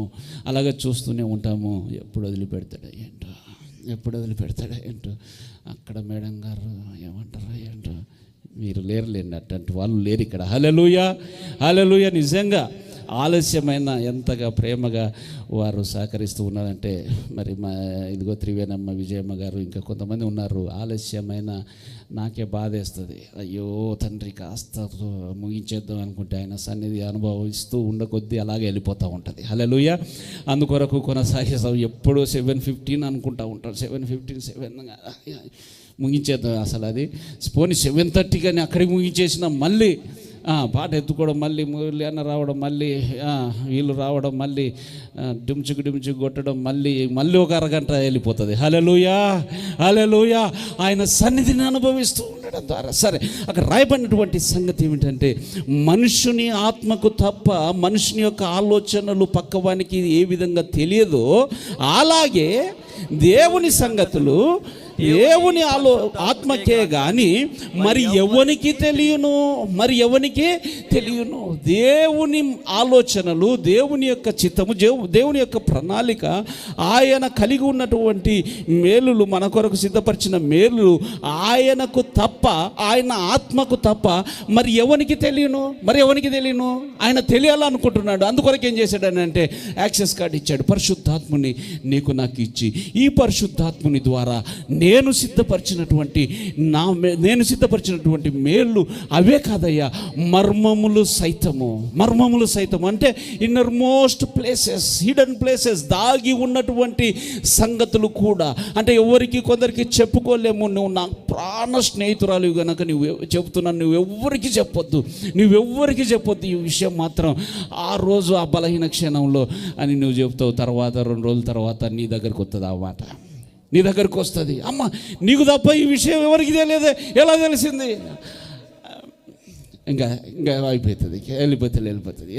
ఎప్పుడు వదిలిపెడతాడా ఏంటో. అక్కడ మేడం గారు ఏమంటారా ఏంటో, మీరు లేరులేండి, అట్లాంటి వాళ్ళు లేరు ఇక్కడ. హల్లెలూయా. నిజంగా ఆలస్యమైన ఎంతగా ప్రేమగా వారు సహకరిస్తూ ఉన్నారంటే, మరి ఇదిగో త్రివేణమ్మ, విజయమ్మ గారు, ఇంకా కొంతమంది ఉన్నారు. ఆలస్యమైన నాకే బాధేస్తుంది. అయ్యో తండ్రి, కాస్త ముగించేద్దాం అనుకుంటే ఆయన సన్నిధి అనుభవిస్తూ ఉండకొద్దీ అలాగే వెళ్ళిపోతూ ఉంటుంది. హల్లెలూయా. అందుకొరకు కొనసాగిస్తాం. ఎప్పుడో 7:15 అనుకుంటూ ఉంటారు. 7:15 ముగించేద్దాం. అసలు అది పోనీ 7:30 కానీ అక్కడికి ముగించేసిన మళ్ళీ పాట ఎత్తుకోవడం, మళ్ళీ అన్న రావడం, మళ్ళీ వీళ్ళు రావడం, మళ్ళీ డుమ్చుకు కొట్టడం, మళ్ళీ ఒక అరగంట వెళ్ళిపోతుంది. హల్లెలూయా. ఆయన సన్నిధిని అనుభవిస్తూ ఉండడం ద్వారా. సరే, అక్కడ రాయబడినటువంటి సంగతి ఏమిటంటే, మనుషుని ఆత్మకు తప్ప మనుషుని యొక్క ఆలోచనలు పక్కవానికి ఏ విధంగా తెలియదో అలాగే దేవుని సంగతులు దేవుని ఆత్మకే గాని మరి ఎవనికి తెలియను. దేవుని ఆలోచనలు, దేవుని యొక్క చిత్తము, దేవుని యొక్క ప్రణాళిక, ఆయన కలిగి ఉన్నటువంటి మేలులు, మన కొరకు సిద్ధపరిచిన మేలులు ఆయనకు తప్ప, ఆయన ఆత్మకు తప్ప మరి ఎవనికి తెలియను. ఆయన తెలియాలనుకుంటున్నాడు. అందుకొరకు ఏం చేశాడని అంటే, యాక్సెస్ కార్డు ఇచ్చాడు. పరిశుద్ధాత్ముని నీకు నాకు ఇచ్చి, ఈ పరిశుద్ధాత్ముని ద్వారా నేను సిద్ధపరిచినటువంటి మేళ్ళు అవే కాదయ్యా, మర్మములు సైతము అంటే inner most places, hidden places, దాగి ఉన్నటువంటి సంగతులు కూడా. అంటే కొందరికి చెప్పుకోలేము. నువ్వు నా ప్రాణ స్నేహితురాలు కనుక నువ్వు చెబుతున్నాను, నువ్వెవ్వరికి చెప్పొద్దు ఈ విషయం మాత్రం. ఆ రోజు ఆ బలహీన క్షణంలో అని నువ్వు చెప్తావు. తర్వాత 2 రోజుల తర్వాత నీ దగ్గరకు వస్తుంది ఆ మాట. అమ్మ నీకు తప్ప ఈ విషయం ఎవరికి తెలియదే, ఎలా తెలిసింది? ఇంకా అయిపోతుంది, వెళ్ళిపోతుంది.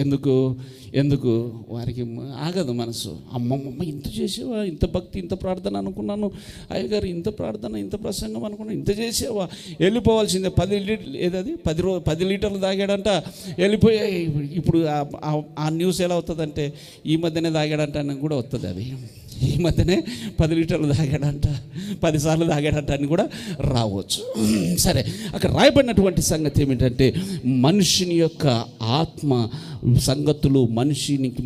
ఎందుకు వారికి ఆగదు మనసు. అమ్మమ్మ ఇంత చేసేవా, ఇంత భక్తి, ఇంత ప్రార్థన అనుకున్నాను, అయ్యగారు ఇంత ప్రార్థన, ఇంత ప్రసంగం అనుకున్నాను, ఇంత చేసేవా, వెళ్ళిపోవాల్సిందే. 10 లీటర్లు తాగాడంట, వెళ్ళిపోయాయి. ఇప్పుడు ఆ న్యూస్ ఎలా అవుతుందంటే ఈ మధ్యనే తాగాడంట అని కూడా వస్తుంది. అది ఈ మధ్యనే 10 లీటర్లు తాగాడంట, 10 సార్లు తాగాడంట అని కూడా రావచ్చు. సరే, అక్కడ రాయబడినటువంటి సంగతి ఏమిటంటే మనిషిని యొక్క ఆత్మ సంగతులు మనిషినికి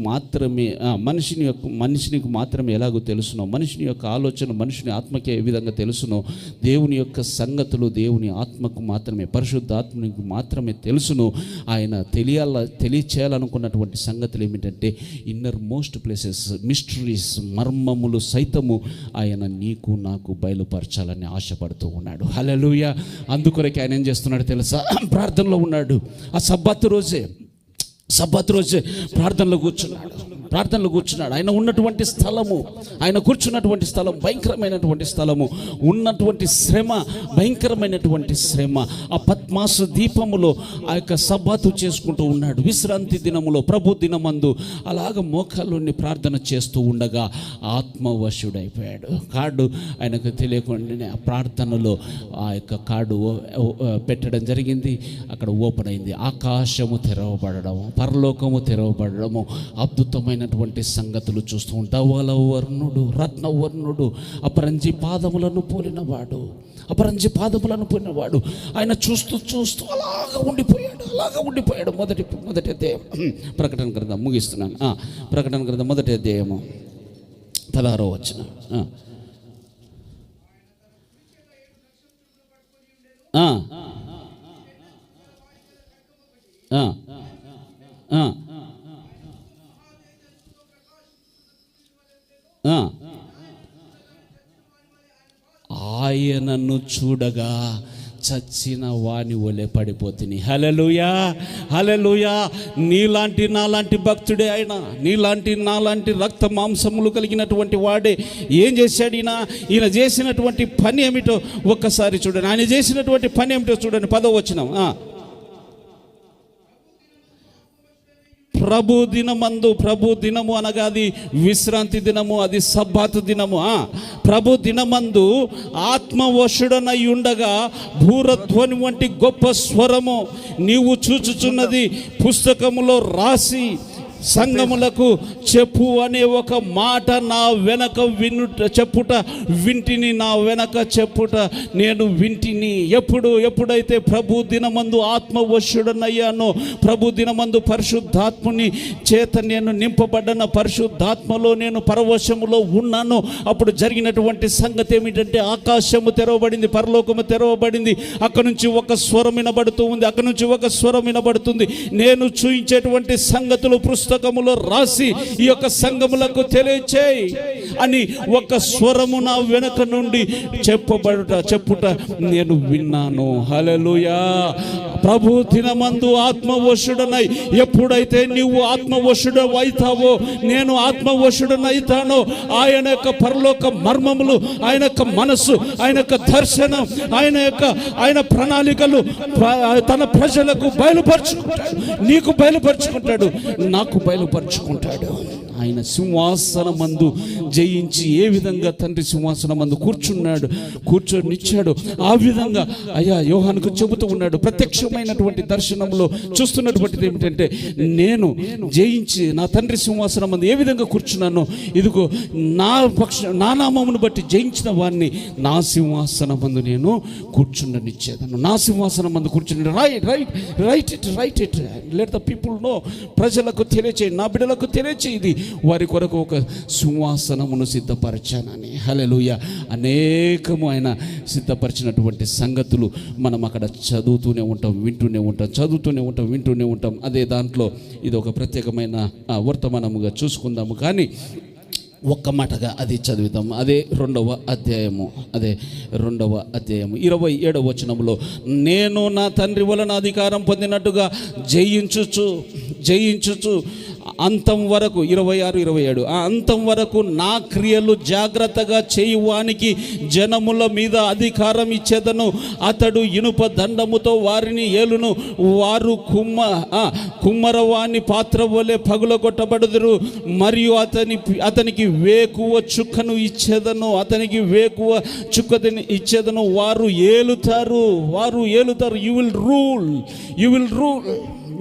మాత్రమే ఎలాగో తెలుసునో, మనిషిని యొక్క ఆలోచన మనిషిని ఆత్మకే ఏ విధంగా తెలుసునో, దేవుని యొక్క సంగతులు దేవుని ఆత్మకు మాత్రమే, పరిశుద్ధాత్మనికి మాత్రమే తెలుసును. ఆయన తెలియచేయాలనుకున్నటువంటి సంగతులు ఏమిటంటే ఇన్నర్ మోస్ట్ ప్లేసెస్, మిస్టరీస్, మర్మములు సైతము ఆయన నీకు నాకు బయలుపరచాలని ఆశపడుతూ ఉన్నాడు. హల్లెలూయా. అందుకొరకే ఆయన ఏం చేస్తున్నాడు తెలుసా? ప్రార్థనలో ఉన్నాడు. ఆ సబ్బాతు రోజే ప్రార్థనలో కూర్చున్నాడు. ఆయన ఉన్నటువంటి స్థలము, ఆయన కూర్చున్నటువంటి స్థలం భయంకరమైనటువంటి స్థలము, ఉన్నటువంటి శ్రమ భయంకరమైనటువంటి శ్రమ. ఆ పద్మాసు దీపములో ఆ యొక్క సబ్బాతు చేసుకుంటూ ఉన్నాడు. విశ్రాంతి దినములో, ప్రభు దినమందు అలాగ మోకాళ్ళుని ప్రార్థన చేస్తూ ఉండగా ఆత్మవశుడైపోయాడు. కార్డు ఆయనకు తెలియకుండానే ఆ ప్రార్థనలో ఆ యొక్క కార్డు పెట్టడం జరిగింది. అక్కడ ఓపెన్ అయింది. ఆకాశము తెరవబడము, పరలోకము తెరవబడము, అద్భుతమైనటువంటి సంగతులు చూస్తూ ధవలవర్ణుడు, రత్నవర్ణుడు, అపరంజి పాదములను పోలినవాడు ఆయన చూస్తూ అలాగా ఉండిపోయాడు. మొదటి అధ్యాయం ప్రకటన గ్రంథం ముగిస్తున్నాను. ప్రకటన గ్రంథం మొదటి అధ్యాయము 16వ వచనం. ఆయనను చూడగా చచ్చిన వాని వలె పడిపోతుంది. హల్లెలూయా, హల్లెలూయా. నీలాంటి నాలాంటి భక్తుడే ఆయన, నీలాంటి నాలాంటి రక్త మాంసములు కలిగినటువంటి వాడే. ఏం చేశాడు ఈయన చేసినటువంటి పని ఏమిటో ఒక్కసారి చూడండి. ఆయన చేసినటువంటి పని ఏమిటో చూడండి. 10వ వచనం. ప్రభు దినము అనగా అది విశ్రాంతి దినము, అది సబ్బాతు దినము. ప్రభు దినమందు ఆత్మవశుడనై ఉండగా భూరధ్వని వంటి గొప్ప స్వరము నీవు చూచుచున్నది పుస్తకములో రాసి సంఘములకు చెప్పు అనే ఒక మాట నా వెనక చెప్పుట వింటిని, నా వెనక చెప్పుట నేను వింటిని. ఎప్పుడైతే ప్రభు దినమందు ఆత్మవశుడనయ్యానో, ప్రభు దినమందు పరిశుద్ధాత్ముని చేత నేను నింపబడ్డన, పరిశుద్ధాత్మలో నేను పరవశములో ఉన్నాను. అప్పుడు జరిగినటువంటి సంగతి ఏమిటంటే ఆకాశము తెరవబడింది, పరలోకము తెరవబడింది. అక్కడి నుంచి ఒక స్వరం వినబడుతుంది. నేను చూయించేటువంటి సంగతులు పుస్తకములో రాసి ఈ యొక్క సంఘములకు తెలియచేయి అని ఒక స్వరము నా వెనక నుండి చెప్పుట నేను విన్నాను. హల్లెలూయా. ప్రభు దినమందు ఆత్మవశుడనై, ఎప్పుడైతే నీవు ఆత్మవశుడవుతావో, నేను ఆత్మవశుడనైతానో, ఆయన యొక్క పరలోక మర్మములు, ఆయన యొక్క మనస్సు, ఆయన యొక్క దర్శనం, ఆయన ప్రణాళికలు తన ప్రజలకు బయలుపరుచుకుంటాడు. నీకు బయలుపరుచుకుంటాడు, నాకు బయలుపరుచుకుంటాడు. ఆయన సింహాసనమందు జయించి ఏ విధంగా తండ్రి సింహాసనమందు కూర్చొనిచ్చాడు, ఆ విధంగా అయ్యా యోహానుకు చెబుతూ ఉన్నాడు. ప్రత్యక్షమైనటువంటి దర్శనంలో చూస్తున్నటువంటిది ఏమిటంటే, నేను జయించి నా తండ్రి సింహాసనమందు ఏ విధంగా కూర్చున్నానో, ఇదిగో నా నామమును బట్టి జయించిన వారిని నా సింహాసనమందు నేను కూర్చుండనిచ్చేదను. నా సింహాసనమందు కూర్చుని write it let the people know. ప్రజలకు తెలియచేయి, నా బిడ్డలకు తెలియచేయి, వారి కొరకు ఒక సింహాసనమును సిద్ధపరచానని. హల్లెలూయా. అనేకము ఆయన సిద్ధపరిచినటువంటి సంగతులు మనం అక్కడ చదువుతూనే ఉంటాం, వింటూనే ఉంటాం. అదే దాంట్లో ఇది ఒక ప్రత్యేకమైన వర్తమానముగా చూసుకుందాము. కానీ ఒక్క మాటగా అది చదువుతాం. అదే రెండవ అధ్యాయము 27వ వచనములో, నేను నా తండ్రి వలన అధికారం పొందినట్టుగా జయించుచు అంతం వరకు 26, 27 ఆ అంతం వరకు నా క్రియలు జాగ్రత్తగా చేయువానికి జనముల మీద అధికారం ఇచ్చేదను. అతడు ఇనుప దండముతో వారిని ఏలును. వారు కుమ్మరవాని పాత్ర వలె పగులగొట్టబడుదురు. మరియు అతనికి వేకువ చుక్కను ఇచ్చేదను. అతనికి వేకువ చుక్కని ఇచ్చేదను. వారు ఏలుతారు. You will rule.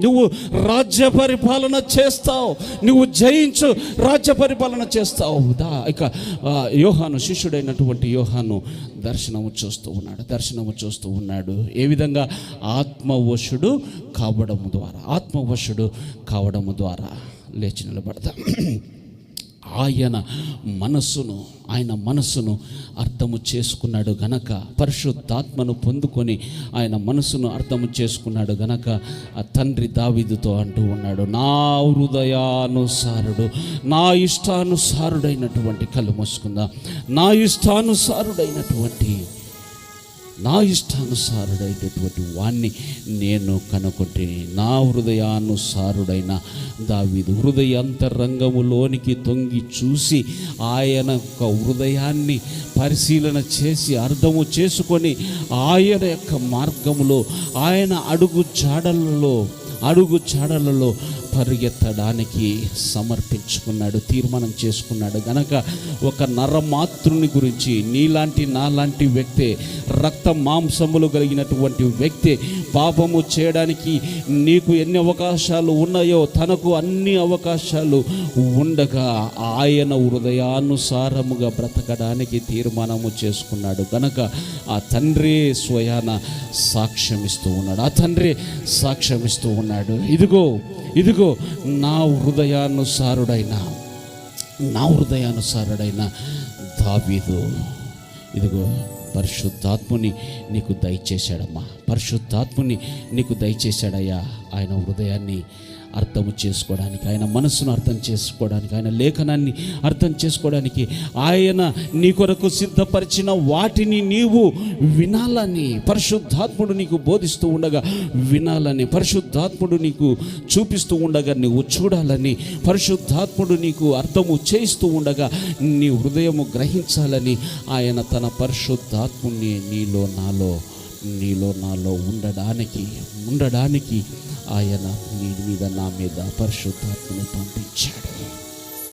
నువ్వు రాజ్య పరిపాలన చేస్తావు. నువ్వు జయించు, రాజ్య పరిపాలన చేస్తావు. ఇక యోహాను, శిష్యుడైనటువంటి యోహాను దర్శనము చూస్తూ ఉన్నాడు. ఏ విధంగా? ఆత్మవశుడు కావడము ద్వారా లేచి నిలబడతా. ఆయన మనస్సును అర్థము చేసుకున్నాడు గనక, పరిశుద్ధాత్మను పొందుకొని ఆయన మనస్సును అర్థము చేసుకున్నాడు గనక ఆ తండ్రి దావీదుతో అంటూ ఉన్నాడు, నా హృదయానుసారుడు, నా ఇష్టానుసారుడైనటువంటి, కళ్ళు మూసుకుందా, నా ఇష్టానుసారుడైనటువంటి వాణ్ణి నేను కనుకొంటే. నా హృదయానుసారుడైన దావీదు హృదయాంతరంగములోనికి తొంగి చూసి ఆయన యొక్క హృదయాన్ని పరిశీలన చేసి అర్థము చేసుకొని ఆయన యొక్క మార్గములో, ఆయన అడుగు జాడలలో పరిగెత్తడానికి సమర్పించుకున్నాడు, తీర్మానం చేసుకున్నాడు గనక ఒక నరమాతృని గురించి, నీలాంటి నాలాంటి వ్యక్తే, రక్త మాంసములు కలిగినటువంటి వ్యక్తే, పాపము చేయడానికి నీకు ఎన్ని అవకాశాలు ఉన్నాయో తనకు అన్ని అవకాశాలు ఉండగా ఆయన హృదయానుసారముగా బ్రతకడానికి తీర్మానము చేసుకున్నాడు గనక ఆ తండ్రి స్వయాన సాక్ష్యమిస్తూ ఉన్నాడు. ఇదిగో నా హృదయానుసారుడైన దావీదు, ఇదిగో పరిశుద్ధాత్ముని నీకు దయచేశాడమ్మా, పరిశుద్ధాత్ముని నీకు దయచేశాడయ్యా. ఆయన హృదయాన్ని అర్థము చేసుకోవడానికి, ఆయన మనస్సును అర్థం చేసుకోవడానికి, ఆయన లేఖనాన్ని అర్థం చేసుకోవడానికి, ఆయన నీ కొరకు సిద్ధపరిచిన వాటిని నీవు వినాలని, పరిశుద్ధాత్ముడు నీకు బోధిస్తూ ఉండగా వినాలని, పరిశుద్ధాత్ముడు నీకు చూపిస్తూ ఉండగా నువ్వు చూడాలని, పరిశుద్ధాత్ముడు నీకు అర్థము చేయిస్తూ ఉండగా నీ హృదయము గ్రహించాలని ఆయన తన పరిశుద్ధాత్ముని నీలో నాలో ఉండడానికి ఆయన నీ మీద, నా మీద పరిశుద్ధాత్మను పంపించాడు.